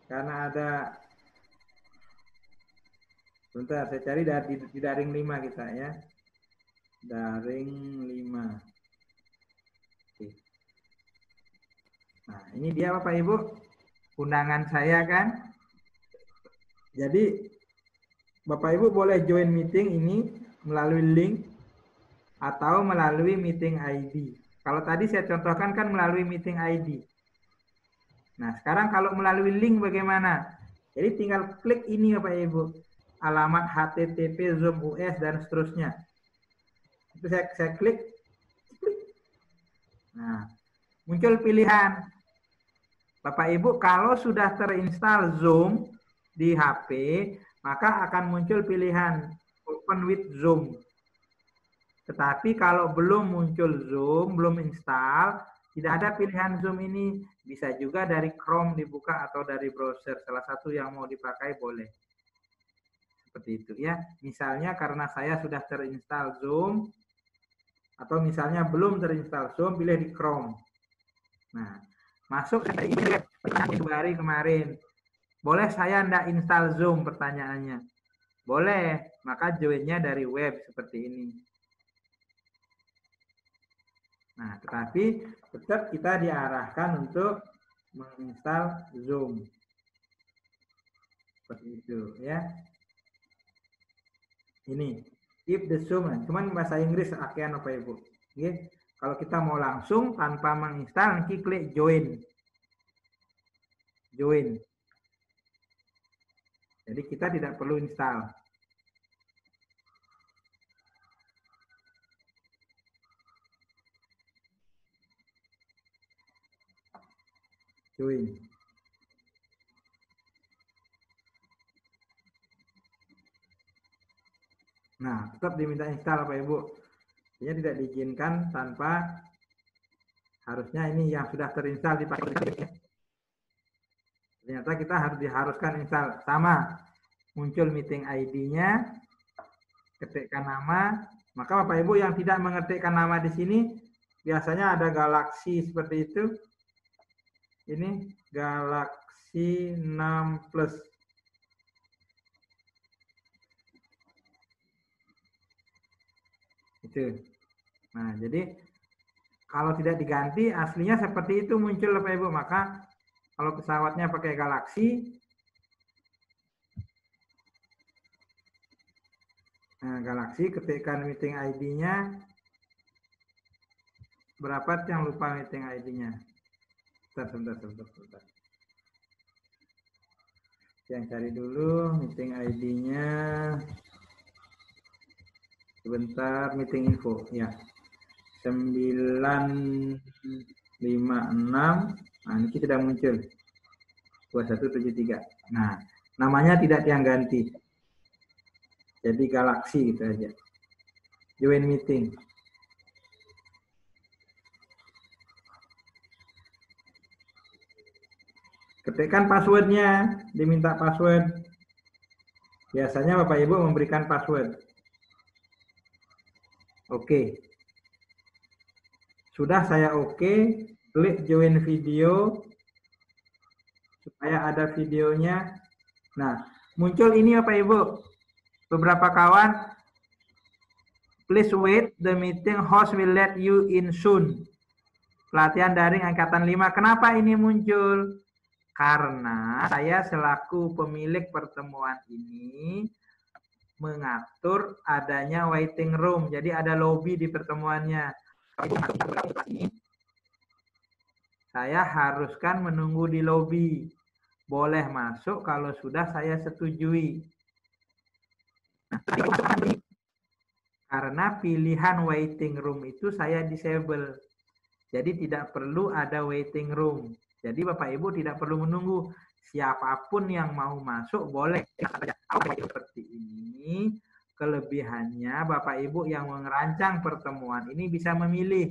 Karena ada, bentar saya cari di daring 5 kita ya. Daring 5. Oke. Nah, ini dia Bapak Ibu, undangan saya kan. Jadi Bapak Ibu boleh join meeting ini melalui link atau melalui meeting ID. Kalau tadi saya contohkan kan melalui meeting ID. Nah, sekarang kalau melalui link bagaimana? Jadi tinggal klik ini Bapak Ibu. Alamat HTTP Zoom US dan seterusnya. Itu saya klik. Nah, muncul pilihan. Bapak Ibu kalau sudah terinstall Zoom di HP, maka akan muncul pilihan Open with Zoom. Tetapi kalau belum muncul Zoom, belum install, tidak ada pilihan Zoom ini. Bisa juga dari Chrome dibuka atau dari browser. Salah satu yang mau dipakai boleh. Seperti itu ya. Misalnya karena saya sudah terinstall Zoom, atau misalnya belum terinstall Zoom, pilih di Chrome. Nah, masuk ke email Februari kemarin. Boleh saya ndak install Zoom? Pertanyaannya. Boleh, maka joinnya dari web seperti ini. Nah, tetapi tetap kita diarahkan untuk menginstal Zoom. Seperti itu ya. Ini if the Zoom, cuman bahasa Inggris akean Bapak Ibu. Oke. Kalau kita mau langsung tanpa menginstal, nanti klik join. Join. Jadi kita tidak perlu install. Join. Nah, tetap diminta install Bapak Ibu. Artinya tidak diizinkan tanpa Harusnya ini yang sudah terinstall dipakai. Ternyata kita harus diharuskan install. Sama, muncul meeting ID-nya, ketikkan nama. Maka Bapak Ibu yang tidak mengetikkan nama di sini, biasanya ada Galaxy seperti itu. Ini Galaxy 6 Plus. Itu. Nah, jadi kalau tidak diganti, aslinya seperti itu muncul Bapak Ibu. Maka kalau pesawatnya pakai Galaxy, nah Galaxy ketikkan meeting ID-nya. Berapa yang lupa meeting ID-nya? Sebentar. Yang cari dulu meeting ID-nya. Sebentar, meeting info. Ya. 956. Nah, ini tidak muncul. 2173. Nah, namanya tidak yang ganti. Jadi Galaxy gitu aja. Join meeting. Ketikkan passwordnya, diminta password. Biasanya Bapak Ibu memberikan password. Oke. Sudah saya oke, klik join video supaya ada videonya. Nah, muncul ini Bapak Ibu. Beberapa kawan, please wait, the meeting host will let you in soon. Pelatihan daring angkatan 5. Kenapa ini muncul? Karena saya selaku pemilik pertemuan ini mengatur adanya waiting room. Jadi ada lobby di pertemuannya. Saya haruskan menunggu di lobi. Boleh masuk kalau sudah saya setujui. Karena pilihan waiting room itu saya disable. Jadi tidak perlu ada waiting room. Jadi Bapak Ibu tidak perlu menunggu. Siapapun yang mau masuk boleh. Seperti ini. Kelebihannya Bapak Ibu yang merancang pertemuan ini bisa memilih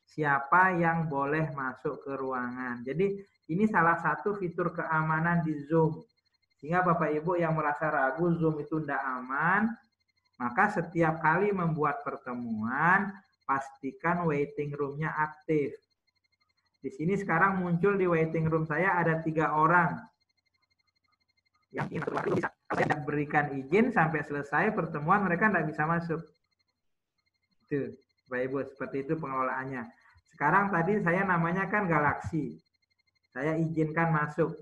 siapa yang boleh masuk ke ruangan. Jadi ini salah satu fitur keamanan di Zoom. Sehingga Bapak Ibu yang merasa ragu Zoom itu tidak aman, maka setiap kali membuat pertemuan, pastikan waiting room-nya aktif. Di sini sekarang muncul di waiting room saya ada 3 orang. Yang bisa saya berikan izin sampai selesai pertemuan mereka tidak bisa masuk. Itu, Bapak Ibu, seperti itu pengelolaannya. Sekarang tadi saya namanya kan Galaxy. Saya izinkan masuk.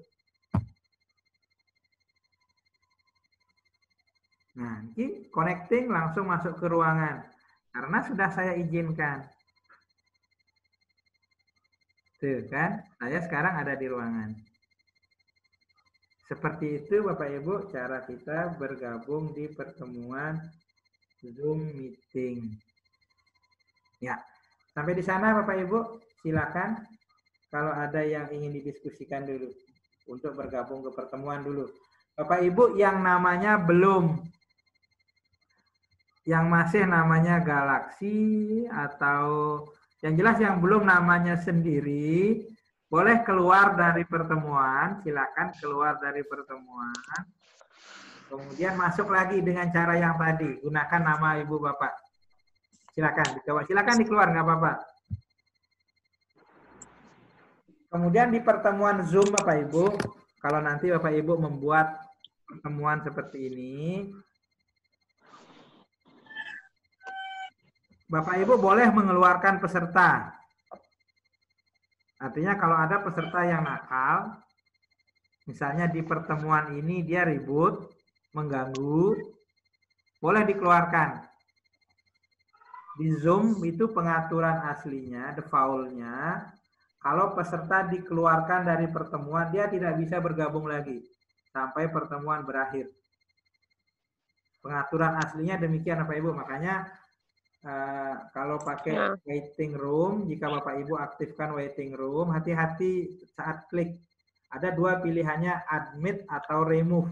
Nah, ini connecting langsung masuk ke ruangan. Karena sudah saya izinkan. Tuh kan, saya sekarang ada di ruangan. Seperti itu Bapak Ibu cara kita bergabung di pertemuan Zoom meeting. Ya, sampai di sana Bapak Ibu silakan kalau ada yang ingin didiskusikan dulu untuk bergabung ke pertemuan dulu. Bapak Ibu yang namanya belum, yang masih namanya Galaxy atau yang jelas yang belum namanya sendiri, boleh keluar dari pertemuan, silakan keluar dari pertemuan. Kemudian masuk lagi dengan cara yang tadi, gunakan nama Ibu Bapak. Silakan dicoba, silakan dikeluar nggak apa-apa. Kemudian di pertemuan Zoom Bapak Ibu, kalau nanti Bapak Ibu membuat pertemuan seperti ini, Bapak Ibu boleh mengeluarkan peserta. Artinya kalau ada peserta yang nakal, misalnya di pertemuan ini dia ribut, mengganggu, boleh dikeluarkan. Di Zoom itu pengaturan aslinya, defaultnya, kalau peserta dikeluarkan dari pertemuan, dia tidak bisa bergabung lagi sampai pertemuan berakhir. Pengaturan aslinya demikian Bapak Ibu, makanya kalau pakai waiting room, jika Bapak Ibu aktifkan waiting room, hati-hati saat klik. Ada 2 pilihannya, admit atau remove.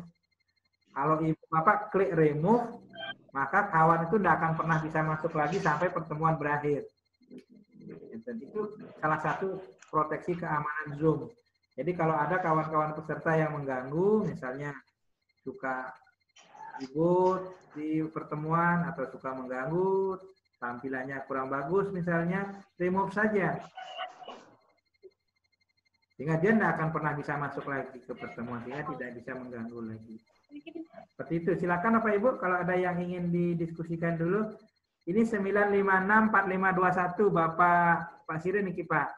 Kalau Ibu Bapak klik remove, maka kawan itu tidak akan pernah bisa masuk lagi sampai pertemuan berakhir. Dan itu salah satu proteksi keamanan Zoom. Jadi kalau ada kawan-kawan peserta yang mengganggu, misalnya suka ribut di pertemuan atau suka mengganggu, tampilannya kurang bagus misalnya, remove saja. Sehingga dia tidak akan pernah bisa masuk lagi ke pertemuan, sehingga tidak bisa mengganggu lagi. Seperti itu. Silakan Bapak Ibu, kalau ada yang ingin didiskusikan dulu. Ini 9564521 Bapak Pak Sirin niki Pak.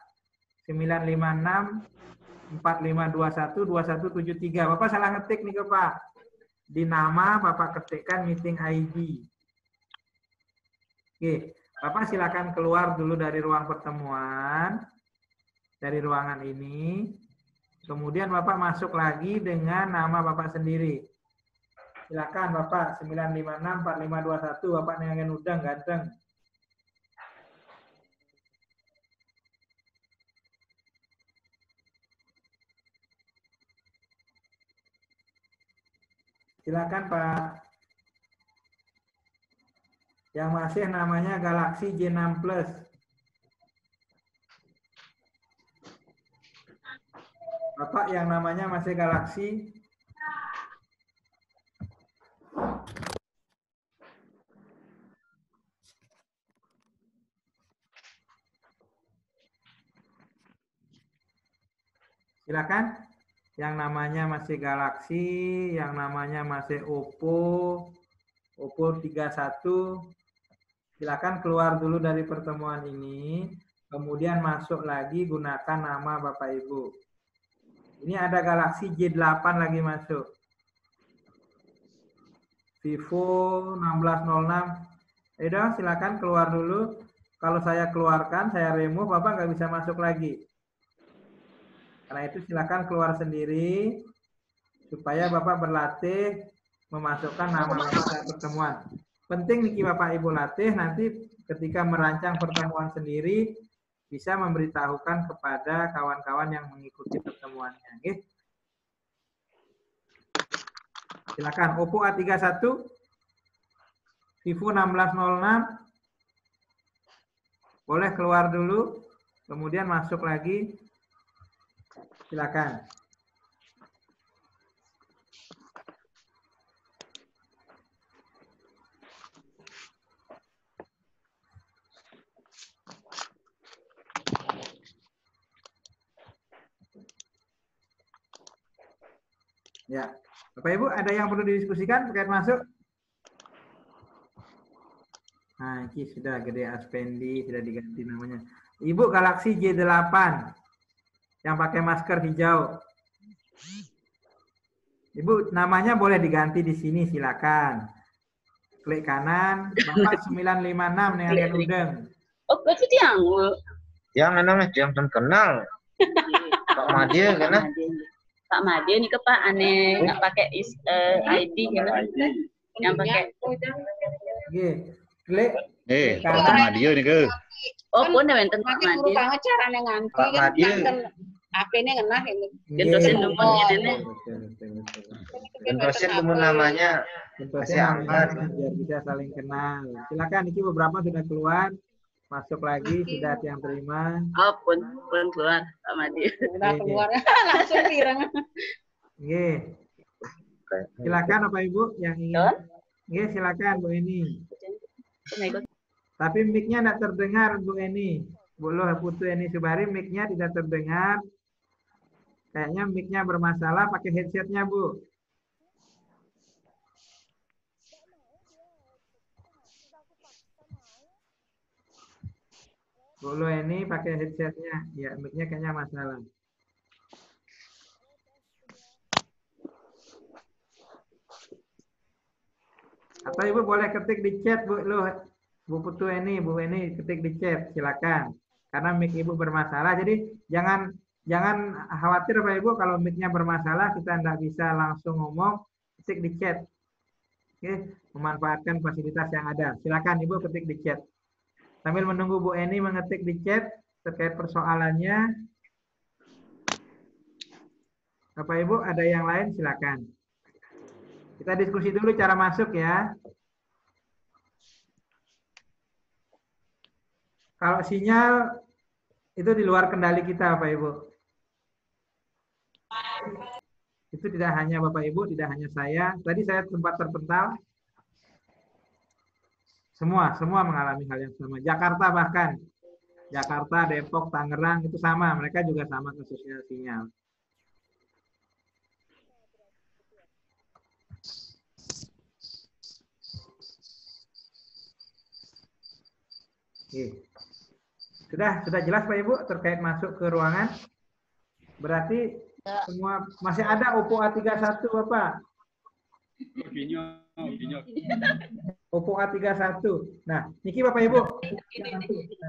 95645212173. Bapak salah ngetik nih Pak. Di nama Bapak ketikkan meeting ID. Oke, Bapak silakan keluar dulu dari ruang pertemuan. Dari ruangan ini. Kemudian Bapak masuk lagi dengan nama Bapak sendiri. Silakan Bapak 9564521 Bapak nengen udang ganteng. Silakan Pak. Yang masih namanya Galaxy J6 Plus. Bapak yang namanya masih Galaxy. Silakan. Yang namanya masih Galaxy, yang namanya masih Oppo 31. Silakan keluar dulu dari pertemuan ini, kemudian masuk lagi gunakan nama Bapak Ibu. Ini ada Galaxy J8 lagi masuk. Vivo 1606. Udah, silakan keluar dulu. Kalau saya keluarkan, saya remove, Bapak nggak bisa masuk lagi. Karena itu silakan keluar sendiri supaya Bapak berlatih memasukkan nama Bapak dalam pertemuan. Penting nih Bapak Ibu latih nanti ketika merancang pertemuan sendiri bisa memberitahukan kepada kawan-kawan yang mengikuti pertemuannya. Oke? Silakan Oppo A31, Vivo 1606. Boleh keluar dulu, kemudian masuk lagi. Silakan. Ya, Bapak Ibu ada yang perlu didiskusikan terkait masuk? Nah, ini sudah Gede Aspendi, sudah diganti namanya. Ibu Galaxy J8 yang pakai masker hijau. Ibu namanya boleh diganti di sini, silakan. Klik kanan, Bapak 956 dengan udeng. Oh, berarti yang namanya yang terkenal. Pak Madia kan? Pak Madia nih ke Pak aneh nggak pakai ID gitu. Yang pakai. Oke, klik. Pak Madia nih ke. Oh, pun wenten Pak Madia. Kan carane nganti Pak kan Madia. HP-ne ngenah ini. Gentosin dumun ini. Gentosin dumun namanya. Masih aman biar bisa saling kenal. Silakan, ini beberapa sudah keluar. Masuk lagi, sudah yang terima. Oh, pun keluar Pak Madia. Udah keluar langsung pirang. Oke. Silakan Bapak Ibu yang ingin. Oke, silakan Bu Eni. Tapi mic-nya tidak terdengar Bu Eni. Bu Loh Putu Eni Subari, mic-nya tidak terdengar. Kayaknya mic-nya bermasalah, pakai headset-nya Bu. Bu Loh ini pakai headset-nya. Ya, mic-nya kayaknya masalah. Atau Ibu boleh ketik di chat Bu Loh. Bu Putu ini, Bu Eni ketik di chat, silakan. Karena mic Ibu bermasalah, jadi jangan khawatir Bapak Ibu kalau mic-nya bermasalah, kita tidak bisa langsung ngomong, ketik di chat. Oke, memanfaatkan fasilitas yang ada. Silakan Ibu ketik di chat. Sambil menunggu Bu Eni mengetik di chat terkait persoalannya. Bapak Ibu ada yang lain silakan. Kita diskusi dulu cara masuk ya. Kalau sinyal itu di luar kendali kita, Bapak Ibu. Itu tidak hanya Bapak Ibu, tidak hanya saya. Tadi saya sempat terpental. Semua mengalami hal yang sama. Jakarta bahkan. Jakarta, Depok, Tangerang itu sama. Mereka juga sama kasusnya sinyal. Oke. Sudah jelas Pak Ibu terkait masuk ke ruangan? Berarti semua masih ada Oppo A31 Bapak? Oppo A31. Nah, niki Bapak Ibu.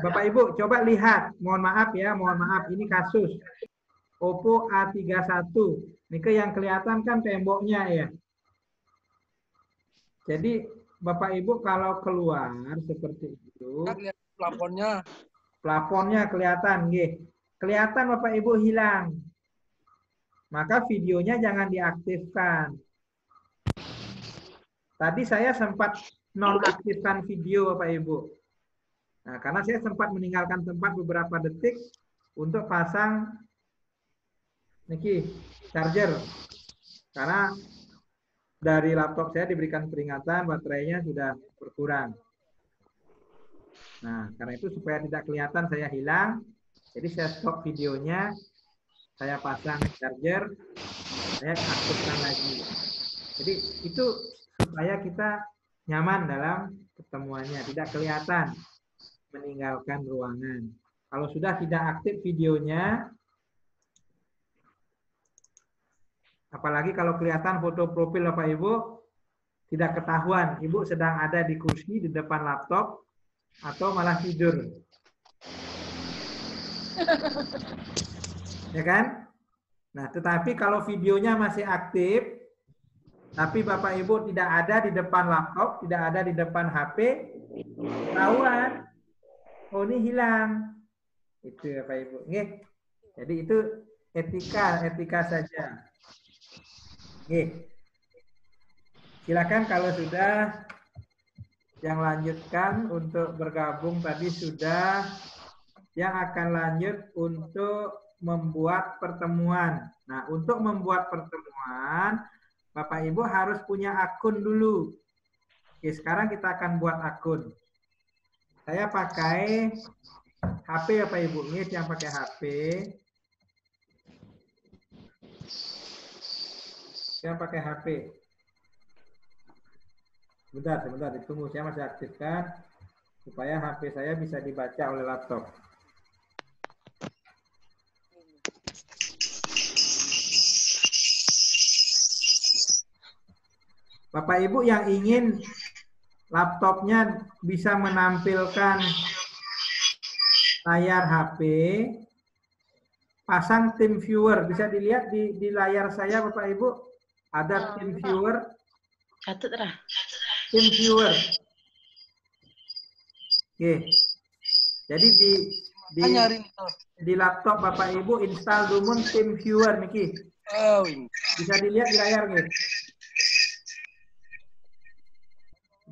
Bapak Ibu coba lihat. Mohon maaf ya, mohon maaf. Ini kasus Oppo A31. Niki yang kelihatan kan temboknya ya. Jadi Bapak Ibu kalau keluar seperti itu. Plafonnya kelihatan, nggih. Kelihatan Bapak Ibu hilang. Maka videonya jangan diaktifkan. Tadi saya sempat nonaktifkan video Bapak Ibu. Nah, karena saya sempat meninggalkan tempat beberapa detik untuk pasang niki charger. Karena dari laptop saya diberikan peringatan baterainya sudah berkurang. Nah, karena itu supaya tidak kelihatan saya hilang, jadi saya stop videonya, saya pasang charger, saya aktifkan lagi. Jadi itu supaya kita nyaman dalam pertemuannya, tidak kelihatan meninggalkan ruangan. Kalau sudah tidak aktif videonya, apalagi kalau kelihatan foto profil Bapak Ibu, tidak ketahuan Ibu sedang ada di kursi di depan laptop, atau malah tidur. Ya kan? Nah, tetapi kalau videonya masih aktif, tapi Bapak Ibu tidak ada di depan laptop, tidak ada di depan HP, ketahuan. Oh, ini hilang. Itu Bapak Ibu. Nggih. Jadi itu etika saja. Nggih. Silakan kalau sudah. Yang lanjutkan untuk bergabung tadi sudah, yang akan lanjut untuk membuat pertemuan. Nah, untuk membuat pertemuan, Bapak Ibu harus punya akun dulu. Oke, sekarang kita akan buat akun. Saya pakai HP Bapak Ibu. Ini yang pakai HP. Yang pakai HP. Sebentar, ditunggu. Saya masih aktifkan supaya HP saya bisa dibaca oleh laptop. Bapak Ibu yang ingin laptopnya bisa menampilkan layar HP, pasang tim viewer. Bisa dilihat di layar saya Bapak Ibu, ada tim viewer. Catat lah. Tim viewer. Oke. Jadi di laptop Bapak Ibu install dulu tim viewer niki. Bisa dilihat di layar nih.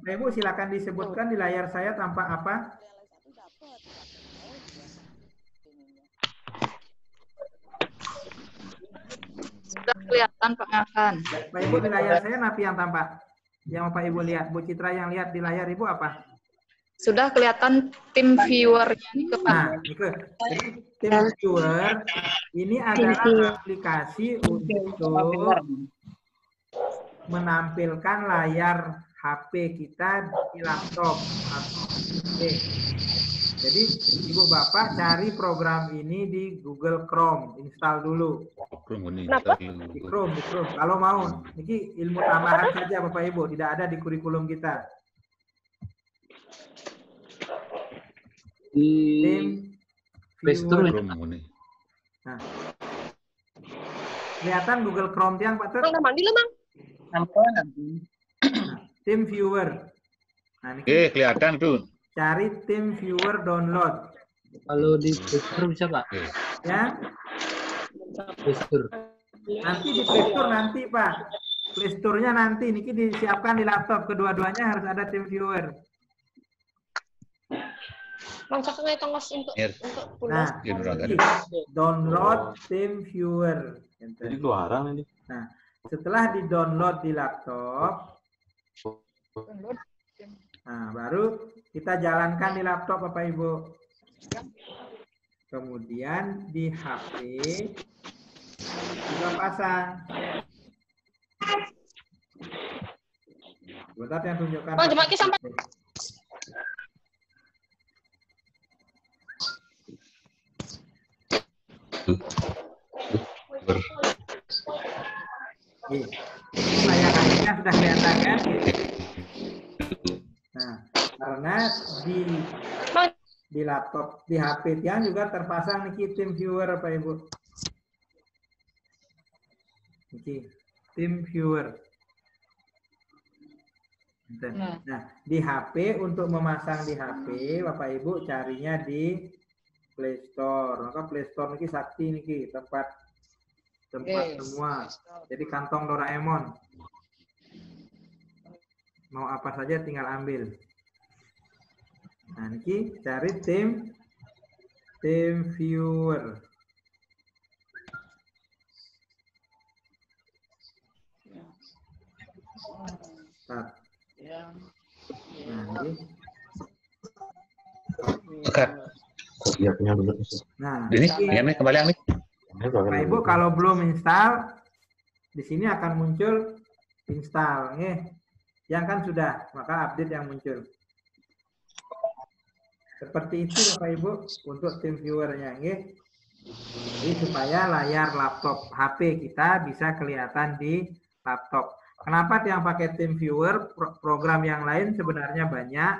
Bapak Ibu silakan disebutkan di layar saya tampak apa? Sudah kelihatan Pak Afan. Bapak Ibu di layar saya napi yang tampak. Yang Bapak Ibu lihat, Bu Citra yang lihat di layar Ibu apa? Sudah kelihatan tim viewer-nya nih ke Pak. Nah, itu. Jadi tim viewer ini adalah aplikasi untuk menampilkan layar HP kita di laptop. Oke. Jadi Ibu Bapak cari program ini di Google Chrome, install dulu. Kenapa? Di Chrome. Kalau mau, ini ilmu tambahan saja Bapak Ibu, tidak ada di kurikulum kita. Tim viewer. Nah, kelihatan Google Chrome yang Pak Tut? Tim viewer. Nah, ini kelihatan tuh. Cari tim viewer download. Kalau di Play Store bisa Pak? Ya. Play Store. Nanti di Play Store nanti Pak. Play Store-nya nanti. Niki disiapkan di laptop. Kedua-duanya harus ada tim viewer. Maksudnya itu Mas untuk Mir. pulas. Nah, Iya, Nurang, ini download TeamViewer. Jadi keluaran ini. Nah, setelah di-download di laptop, nah baru kita jalankan di laptop Bapak Ibu. Kemudian di HP juga pasang. Bentar yang tunjukkan. Oh, cuma sampai Layanannya sudah kelihatan kan? Nah, karena di laptop, di HP Tian juga terpasang nih TeamViewer Bapak Ibu. Oke, TeamViewer. Nah, di HP untuk memasang di HP Bapak Ibu carinya di Play Store. Maka Play Store niki sakti niki tempat semua. Jadi kantong Doraemon. Mau apa saja tinggal ambil. Nah, niki cari TeamViewer. Start. Nah, ini. Iya punya dulu. Nah, Ini kembali nih. Bapak Ibu kalau belum install, di sini akan muncul install, yang kan sudah, maka update yang muncul. Seperti itu Bapak Ibu untuk TeamViewer-nya, Jadi supaya layar laptop HP kita bisa kelihatan di laptop. Kenapa yang pakai TeamViewer? Program yang lain sebenarnya banyak.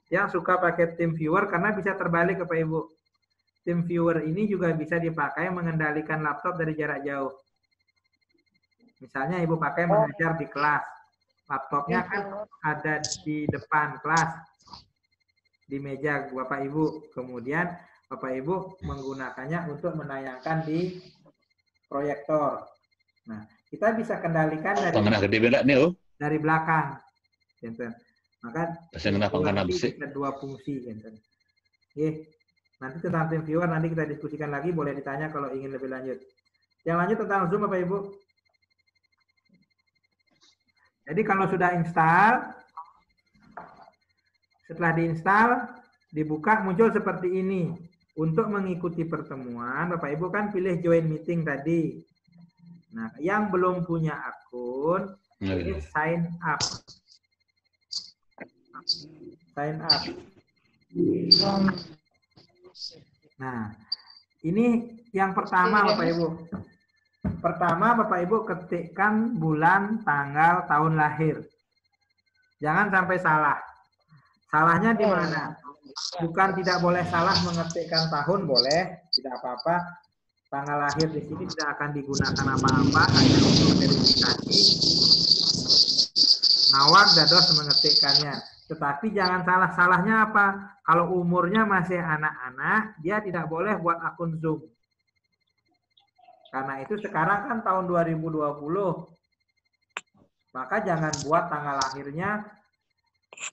Yang suka pakai TeamViewer karena bisa terbalik Bapak Ibu. TeamViewer ini juga bisa dipakai mengendalikan laptop dari jarak jauh. Misalnya Ibu pakai mengajar di kelas. Laptopnya kan ada di depan kelas. Di meja Bapak Ibu. Kemudian Bapak Ibu menggunakannya untuk menayangkan di proyektor. Nah, kita bisa kendalikan dari belakang. Maka dua fungsi. Nanti tentang TeamViewer nanti kita diskusikan lagi, boleh ditanya kalau ingin lebih lanjut. Yang lanjut tentang Zoom Bapak Ibu. Jadi kalau sudah install, setelah diinstal, dibuka muncul seperti ini. Untuk mengikuti pertemuan, Bapak Ibu kan pilih join meeting tadi. Nah, yang belum punya akun, ini sign up. Sign up. Nah, ini yang pertama Bapak Ibu. Pertama Bapak Ibu ketikkan bulan, tanggal, tahun lahir. Jangan sampai salah. Salahnya di mana? Bukan tidak boleh salah mengetikkan tahun, boleh, tidak apa-apa. Tanggal lahir di sini tidak akan digunakan apa-apa, hanya untuk verifikasi. Nawak dados mengetikkannya. Tetapi jangan salah-salahnya apa? Kalau umurnya masih anak-anak, dia tidak boleh buat akun Zoom. Karena itu sekarang kan tahun 2020. Maka jangan buat tanggal lahirnya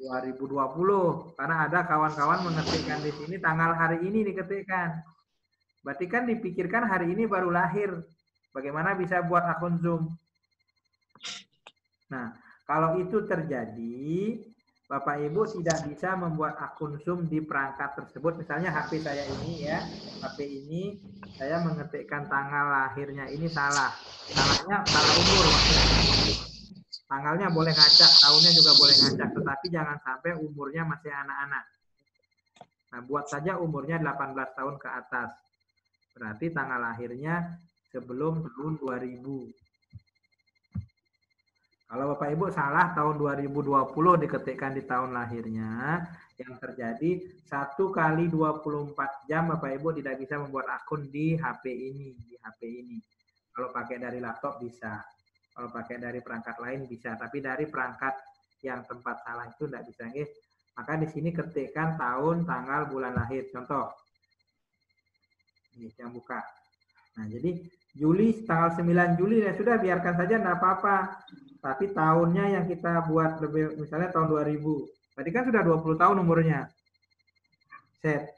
2020. Karena ada kawan-kawan mengetikkan di sini tanggal hari ini diketikkan. Berarti kan dipikirkan hari ini baru lahir. Bagaimana bisa buat akun Zoom? Nah, kalau itu terjadi, Bapak Ibu tidak bisa membuat akun Zoom di perangkat tersebut. Misalnya HP saya ini ya, HP ini saya mengetikkan tanggal lahirnya ini salah. Salahnya salah umur. Tanggalnya boleh ngacak, tahunnya juga boleh ngacak, tetapi jangan sampai umurnya masih anak-anak. Nah, buat saja umurnya 18 tahun ke atas. Berarti tanggal lahirnya sebelum tahun 2000. Kalau Bapak Ibu salah tahun 2020 diketikkan di tahun lahirnya, yang terjadi 1 kali 24 jam Bapak Ibu tidak bisa membuat akun di HP ini, Kalau pakai dari laptop bisa. Kalau pakai dari perangkat lain bisa, tapi dari perangkat yang tempat salah itu tidak bisa. Maka di sini ketikkan tahun, tanggal, bulan lahir. Contoh. Ini yang buka. Nah, jadi Juli, tanggal 9 Juli, ya sudah biarkan saja, tidak apa-apa. Tapi tahunnya yang kita buat lebih, misalnya tahun 2000. Berarti kan sudah 20 tahun umurnya. set.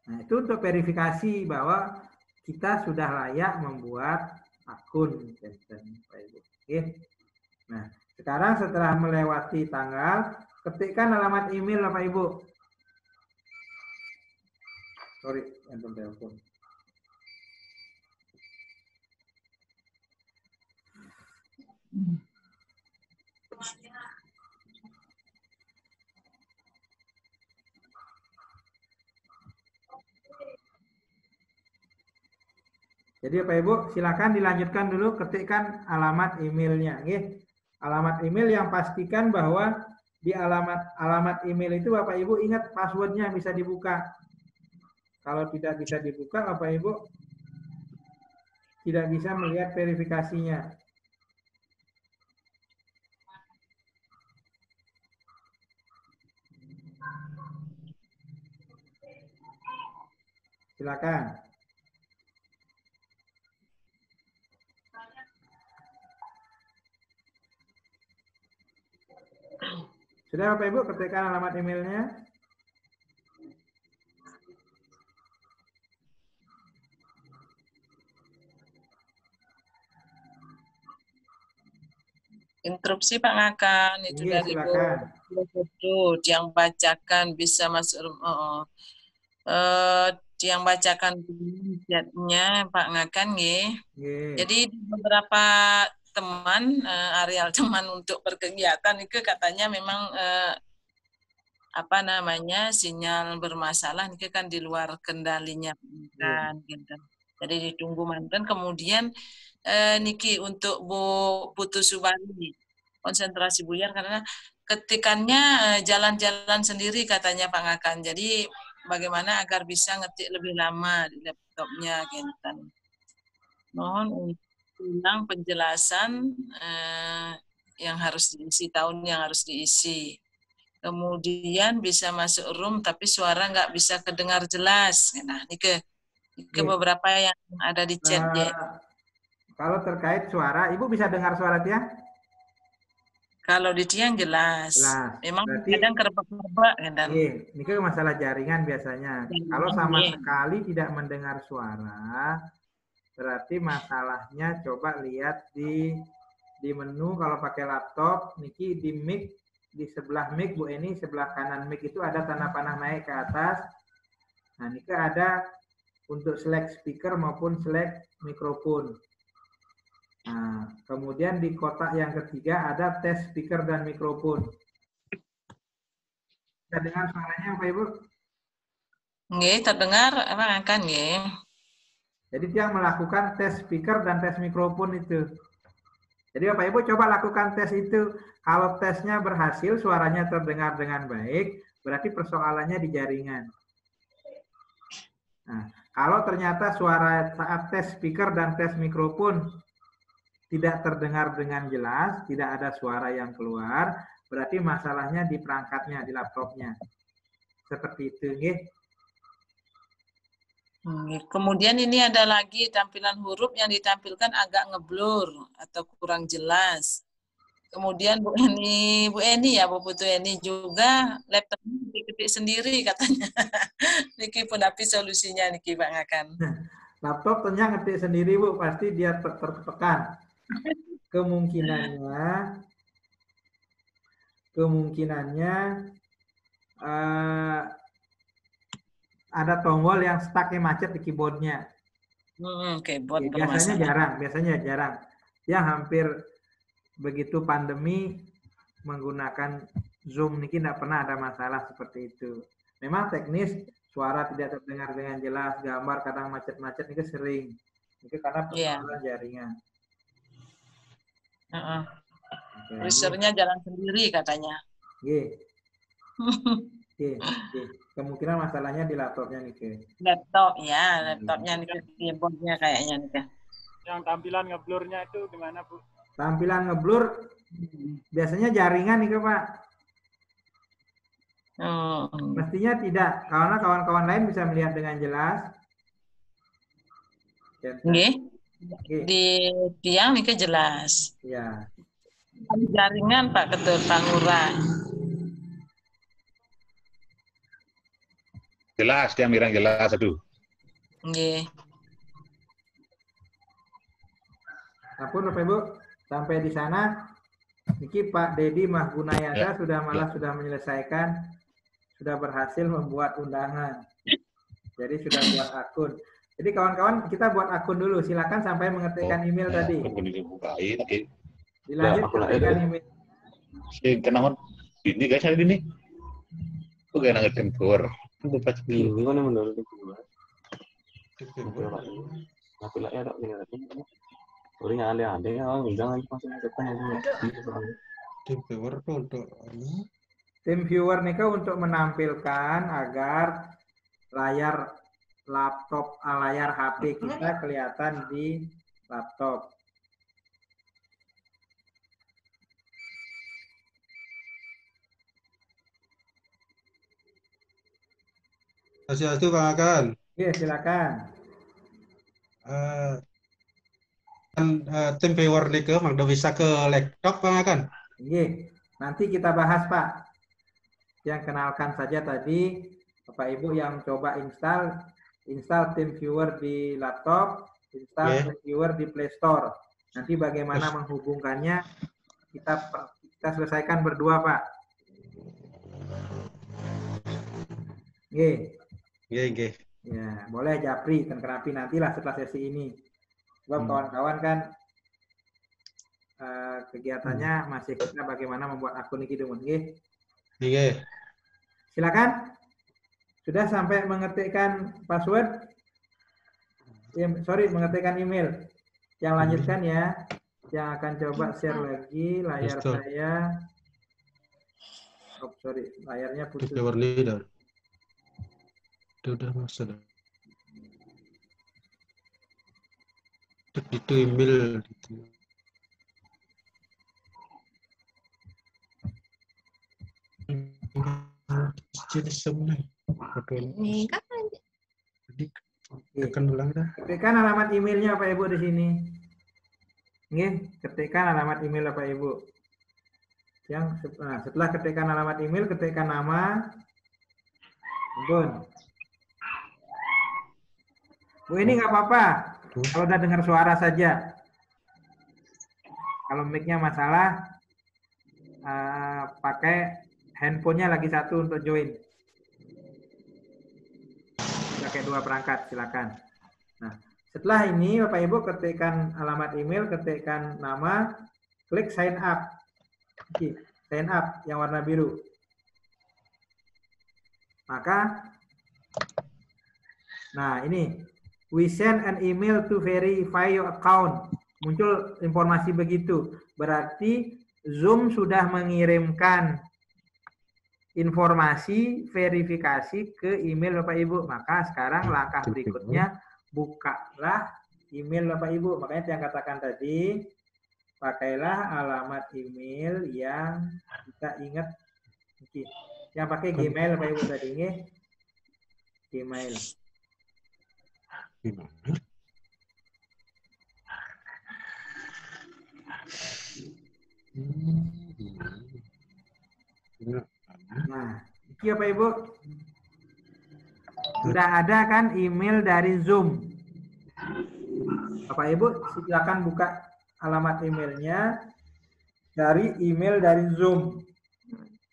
Nah, itu untuk verifikasi bahwa kita sudah layak membuat akun. Oke. Nah, sekarang setelah melewati tanggal, ketikkan alamat email Bapak Ibu. Sorry, handphone telepon. Jadi Bapak Ibu silakan dilanjutkan dulu, ketikkan alamat emailnya. Alamat email yang pastikan bahwa di alamat email itu Bapak Ibu ingat passwordnya bisa dibuka. Kalau tidak bisa dibuka, Bapak Ibu tidak bisa melihat verifikasinya. Silakan. Sudah Bapak Ibu ketikkan alamat emailnya? Interupsi Pak Ngakan, itu Iya, dari silakan. Bu yang bacakan bisa masuk. Yang bacakan chatnya Pak Ngakan, nggih. Jadi beberapa teman, areal teman untuk berkegiatan itu katanya memang apa namanya sinyal bermasalah itu kan di luar kendalinya kan gitu. Jadi ditunggu mantan kemudian niki untuk Bu Putu Subari konsentrasi buyar karena ketikannya jalan-jalan sendiri katanya Pak Ngakan. Jadi bagaimana agar bisa ngetik lebih lama di laptopnya gitu. Mohon ulang penjelasan yang harus diisi, tahun yang harus diisi. Kemudian bisa masuk room tapi suara nggak bisa kedengar jelas. Nah, ini ke beberapa yang ada di chat ya. Kalau terkait suara, Ibu bisa dengar suara dia? Kalau di tiang jelas. Memang kadang kerebak-kerebak kan. Ini kan masalah jaringan biasanya. Kalau sama sekali tidak mendengar suara, berarti masalahnya coba lihat di menu kalau pakai laptop, niki di mic, di sebelah mic Bu Eni, sebelah kanan mic itu ada tanda panah naik ke atas. Nah, niki ada untuk select speaker maupun select mikrofon. Nah, kemudian di kotak yang ketiga ada tes speaker dan mikrofon. Bisa dengar suaranya Bapak Ibu? Nggih, terdengar apa kan nggih. Jadi dia melakukan tes speaker dan tes mikrofon itu. Jadi Bapak Ibu coba lakukan tes itu. Kalau tesnya berhasil, suaranya terdengar dengan baik, berarti persoalannya di jaringan. Nah, kalau ternyata suara saat tes speaker dan tes mikrofon tidak terdengar dengan jelas, tidak ada suara yang keluar, berarti masalahnya di perangkatnya, di laptopnya. Seperti itu, nggih. Kemudian ini ada lagi tampilan huruf yang ditampilkan agak ngeblur atau kurang jelas. Kemudian Bu Eni ya, Bu Putu Eni juga laptopnya diketik sendiri katanya. Niki pun tapi solusinya Niki Pak Ngakan. Laptop ternyata ngetik sendiri Bu, pasti dia tertekan. Kemungkinannya ada tombol yang stucknya macet di keyboardnya. Keyboard biasanya jarang. Ya hampir begitu pandemi menggunakan Zoom niki tidak pernah ada masalah seperti itu. Memang teknis suara tidak terdengar dengan jelas, gambar kadang macet-macet ini sering. Itu karena persoalan jaringan. Usernya jalan sendiri katanya. Kemungkinan masalahnya di laptopnya nih. Laptopnya nih, keyboardnya kayaknya nih. Yang tampilan ngeblurnya itu gimana Bu? Tampilan ngeblur biasanya jaringan nih Pak. Mestinya tidak, karena kawan-kawan lain bisa melihat dengan jelas. Di tiang nih jelas. Ya. Jaringan Pak Ketua Pangura. Jelas, dia mirang jelas, aduh. Nggih. Ampun Bapak Ibu, sampai di sana niki Pak Dedi Mahgunayada sudah menyelesaikan, sudah berhasil membuat undangan. Jadi sudah buat akun. Jadi kawan-kawan kita buat akun dulu. Silakan sampai mengetikkan email tadi. Dilanjut ketikkan email. Kenapa ini guys hari ini? Kok gak nangis tempur? Ini kan yang menurut aku lah ya dok ini lagi. Orang yang ada jangan masuk depan Tim viewer nih untuk menampilkan agar layar laptop, layar HP kita kelihatan di laptop. Swastiastu Kang Akan. Oke, silakan. Tim viewer nih udah bisa ke laptop Kang Akan. Oke, nanti kita bahas Pak. Yang kenalkan saja tadi Bapak Ibu yang coba install Tim Viewer di laptop, install Tim Viewer di Play Store. Nanti bagaimana menghubungkannya kita selesaikan berdua Pak. Oke. Oke. Ya, boleh japri dan kerapi nantilah setelah sesi ini. Sebab kawan-kawan kan kegiatannya masih kita bagaimana membuat akun ini dulu. Oke. Silakan. Sudah sampai mengetikkan password? Ya, mengetikkan email. Yang lanjutkan ya. Yang akan coba share lagi layar saya. Oh, sorry, layarnya putus. Udah masuk. Itu email gitu. Ini kan Tekan ulang dah. Ketikkan alamat emailnya Pak Ibu di sini. Ketikkan alamat email Pak Ibu. Setelah ketikkan alamat email, ketikkan nama. Ampun. Bu ini nggak apa-apa. Kalau udah dengar suara saja. Kalau mic-nya masalah, pakai handphonenya lagi satu untuk join. Pakai 2 perangkat, silakan. Nah, setelah ini Bapak Ibu ketikkan alamat email, ketikkan nama, klik sign up. Sign up yang warna biru. Maka, nah ini, we send an email to verify your account. Muncul informasi begitu. Berarti Zoom sudah mengirimkan informasi verifikasi ke email Bapak Ibu. Maka sekarang langkah berikutnya bukalah email Bapak Ibu. Makanya yang katakan tadi, pakailah alamat email yang kita ingat. Yang pakai Gmail Bapak Ibu tadi ini. Gmail. Nah, ini Bapak Ibu sudah ada kan email dari Zoom. Bapak Ibu silakan buka alamat emailnya dari email dari Zoom.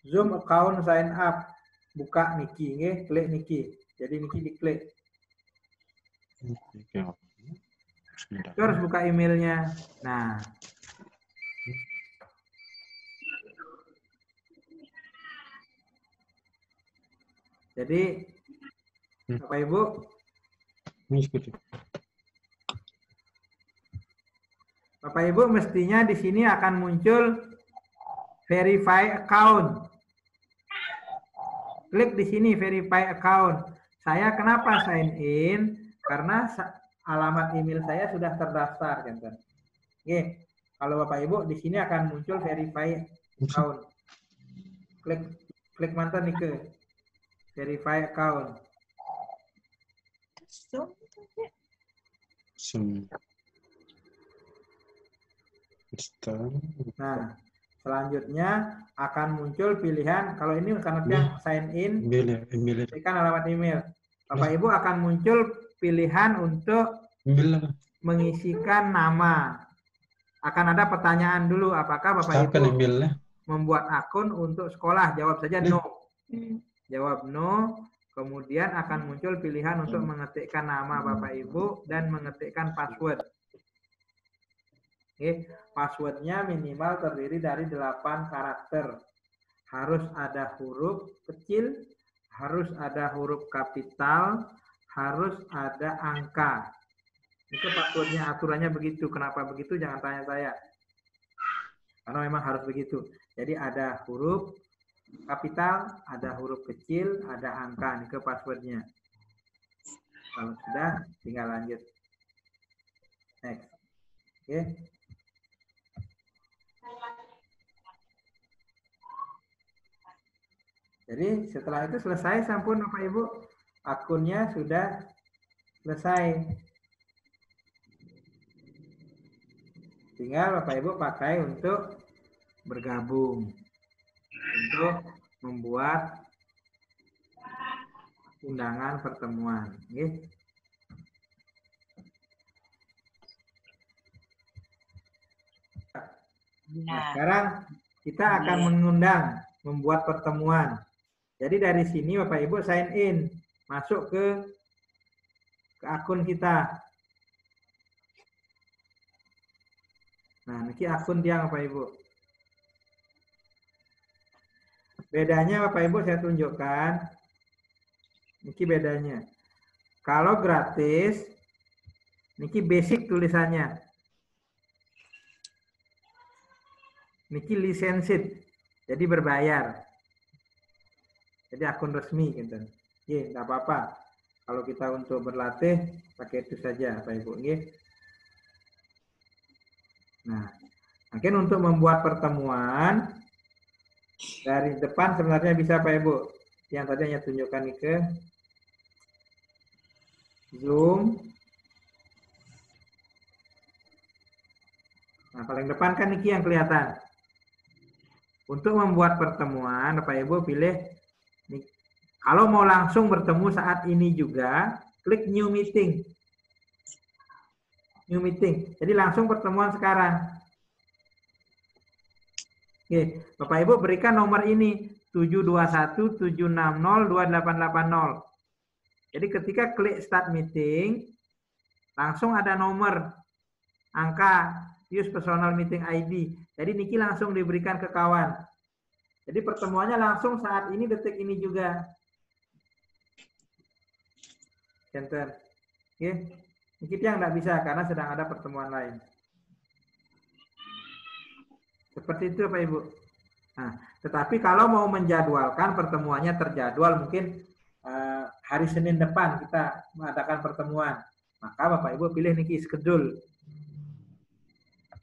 Zoom account sign up. Buka Niki, klik Niki. Jadi Niki diklik. Terus buka emailnya. Nah. Jadi Bapak Ibu Bapak Ibu mestinya di sini akan muncul verify account. Klik di sini verify account. Saya kenapa sign in? Karena alamat email saya sudah terdaftar, kan? Oke. Kalau Bapak Ibu di sini akan muncul verify account. Klik mantan nih ke verify account. Nah, Selanjutnya akan muncul pilihan, kalau ini karena dia sign in, berikan alamat email. Bapak Ibu akan muncul pilihan untuk mengisikan nama. Akan ada pertanyaan dulu, apakah Bapak Ibu membuat akun untuk sekolah? Jawab saja no. Jawab no, kemudian akan muncul pilihan untuk mengetikkan nama Bapak Ibu dan mengetikkan password. Oke, passwordnya minimal terdiri dari 8 karakter. Harus ada huruf kecil, harus ada huruf kapital, harus ada angka. Itu passwordnya, aturannya begitu. Kenapa begitu? Jangan tanya saya. Karena memang harus begitu. Jadi ada huruf kapital, ada huruf kecil, ada angka. Ini ke passwordnya. Kalau sudah, tinggal lanjut. Next. Oke. Jadi setelah itu selesai, sampun Bapak Ibu, akunnya sudah selesai. Tinggal Bapak Ibu pakai untuk bergabung, untuk membuat undangan pertemuan. Nah, sekarang kita akan mengundang, membuat pertemuan. Jadi dari sini Bapak Ibu sign in, masuk ke akun kita. Nah, ini akun dia Bapak Ibu. Bedanya Bapak Ibu saya tunjukkan. Ini bedanya. Kalau gratis, ini basic tulisannya. Ini licensed, jadi berbayar. Jadi akun resmi gitu. Nggih, enggak apa-apa. Kalau kita untuk berlatih pakai itu saja, Bapak Ibu, nggih. Nah, mungkin untuk membuat pertemuan dari depan sebenarnya bisa Pak Ibu. Yang tadi hanya tunjukkan nih ke Zoom. Nah, paling depan kan ini yang kelihatan. Untuk membuat pertemuan, Bapak Ibu pilih nih. Kalau mau langsung bertemu saat ini juga, klik New Meeting. New Meeting. Jadi langsung pertemuan sekarang. Oke, Bapak Ibu berikan nomor ini 721-760-2880. Jadi ketika klik Start Meeting, langsung ada nomor, angka, use personal meeting ID. Jadi Niki langsung diberikan ke kawan. Jadi pertemuannya langsung saat ini, detik ini juga. Enter. Oke. Niki yang nggak bisa karena sedang ada pertemuan lain. Seperti itu Pak Ibu. Nah, tetapi kalau mau menjadwalkan pertemuannya terjadwal, mungkin hari Senin depan kita mengadakan pertemuan. Maka Bapak Ibu pilih niki schedule.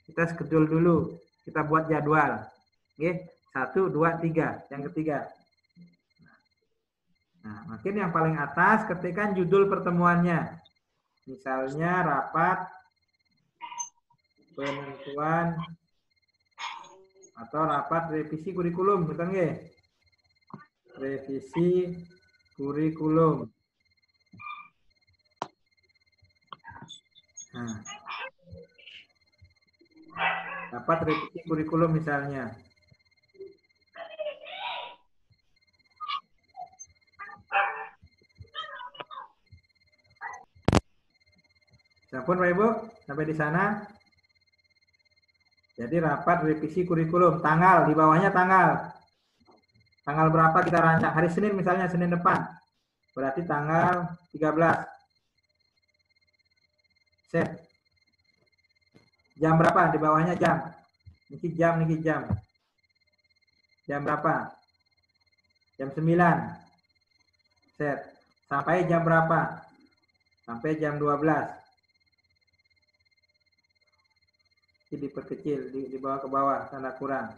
Kita schedule dulu. Kita buat jadwal. Oke, 1, 2, 3. Yang ketiga. Nah, mungkin yang paling atas ketikkan judul pertemuannya. Misalnya rapat penentuan atau rapat revisi kurikulum, betul nggih? Revisi kurikulum. Nah, rapat revisi kurikulum misalnya. Sampun Pak Ibu, sampai di sana. Jadi rapat revisi kurikulum, tanggal, di bawahnya tanggal. Tanggal berapa kita rancang? Hari Senin misalnya, Senin depan. Berarti tanggal 13. Set. Jam berapa? Di bawahnya jam. Niki jam, niki jam. Jam berapa? Jam 9. Set. Sampai jam berapa? Sampai jam 12. Diperkecil, dibawa ke bawah, tanda kurang.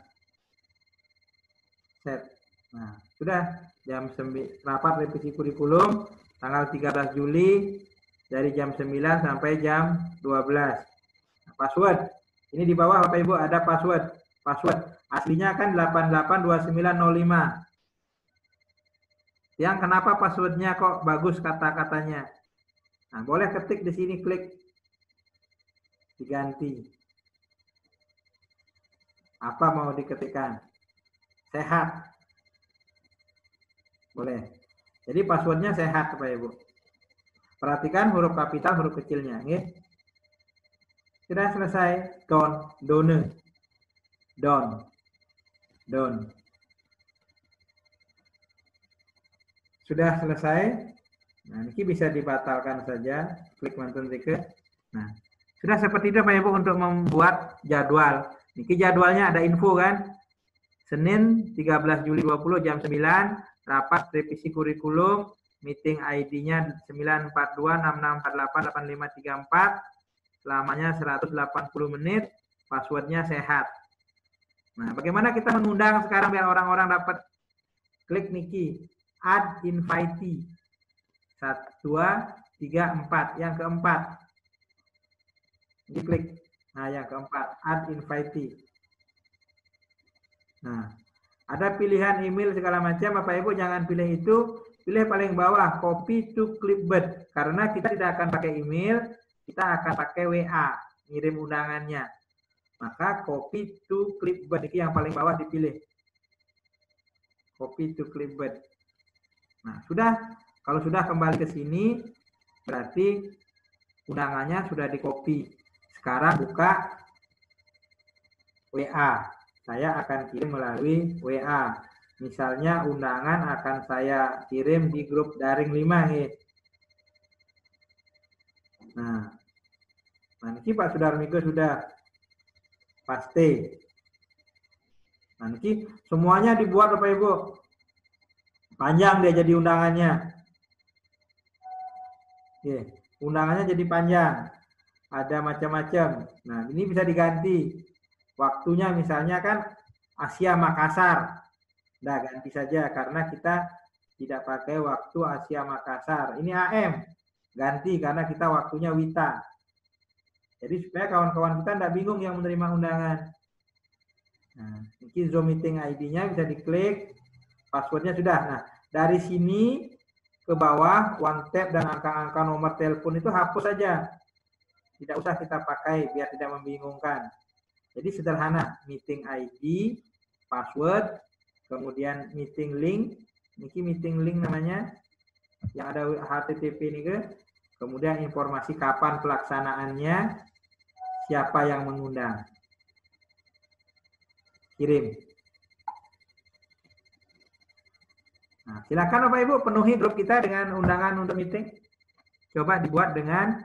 Set. Nah, sudah jam 9 rapat revisi kurikulum tanggal 13 Juli dari jam 9 sampai jam 12. Nah, password. Ini di bawah Bapak Ibu ada password. Password. Aslinya kan 882905. Yang kenapa passwordnya kok bagus kata-katanya? Nah, boleh ketik di sini, klik diganti. Apa mau diketikkan? Sehat. Boleh. Jadi passwordnya sehat, Bapak Ibu. Perhatikan huruf kapital, huruf kecilnya. Nggih. Sudah selesai. Done. Sudah selesai. Nah, ini bisa dibatalkan saja. Klik mantun tiket. Nah, sudah seperti itu Pak Ibu untuk membuat jadwal. Niki jadwalnya ada info kan. Senin 13 Juli 20 jam 9, rapat revisi kurikulum, meeting ID-nya 94266488534, lamanya 180 menit, passwordnya sehat. Nah, bagaimana kita mengundang sekarang biar orang-orang dapat? Klik niki. Add invitee. 1, 2, 3, 4. Yang keempat. Diklik. Nah, yang keempat. Add invitee. Nah, ada pilihan email segala macam. Bapak Ibu jangan pilih itu. Pilih paling bawah. Copy to clipboard. Karena kita tidak akan pakai email. Kita akan pakai WA. Ngirim undangannya. Maka copy to clipboard. Ini yang paling bawah dipilih. Copy to clipboard. Nah, sudah. Kalau sudah kembali ke sini, berarti undangannya sudah di-copy. Sekarang buka WA. Saya akan kirim melalui WA. Misalnya undangan akan saya kirim di grup daring 5 nih. Nah, nanti Pak Sudarmiko sudah pasti. Nanti semuanya dibuat Bapak Ibu. Panjang dia jadi undangannya. Oke, undangannya jadi panjang. Ada macam-macam. Nah, ini bisa diganti. Waktunya misalnya kan Asia Makassar. Nah, ganti saja karena kita tidak pakai waktu Asia Makassar. Ini AM. Ganti karena kita waktunya Wita. Jadi supaya kawan-kawan kita tidak bingung yang menerima undangan. Nah, ini Zoom meeting ID-nya bisa diklik. Passwordnya sudah. Nah, dari sini ke bawah, one tap dan angka-angka nomor telepon itu hapus saja. Tidak usah kita pakai biar tidak membingungkan. Jadi sederhana, meeting ID, password, kemudian meeting link. Ini meeting link namanya. Yang ada HTTP ini ke. Kemudian informasi kapan pelaksanaannya, siapa yang mengundang. Kirim. Nah, silakan Bapak Ibu penuhi grup kita dengan undangan untuk meeting. Coba dibuat dengan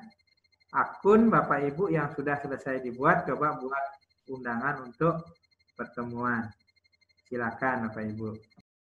akun Bapak Ibu yang sudah selesai dibuat. Coba buat undangan untuk pertemuan. Silakan Bapak Ibu.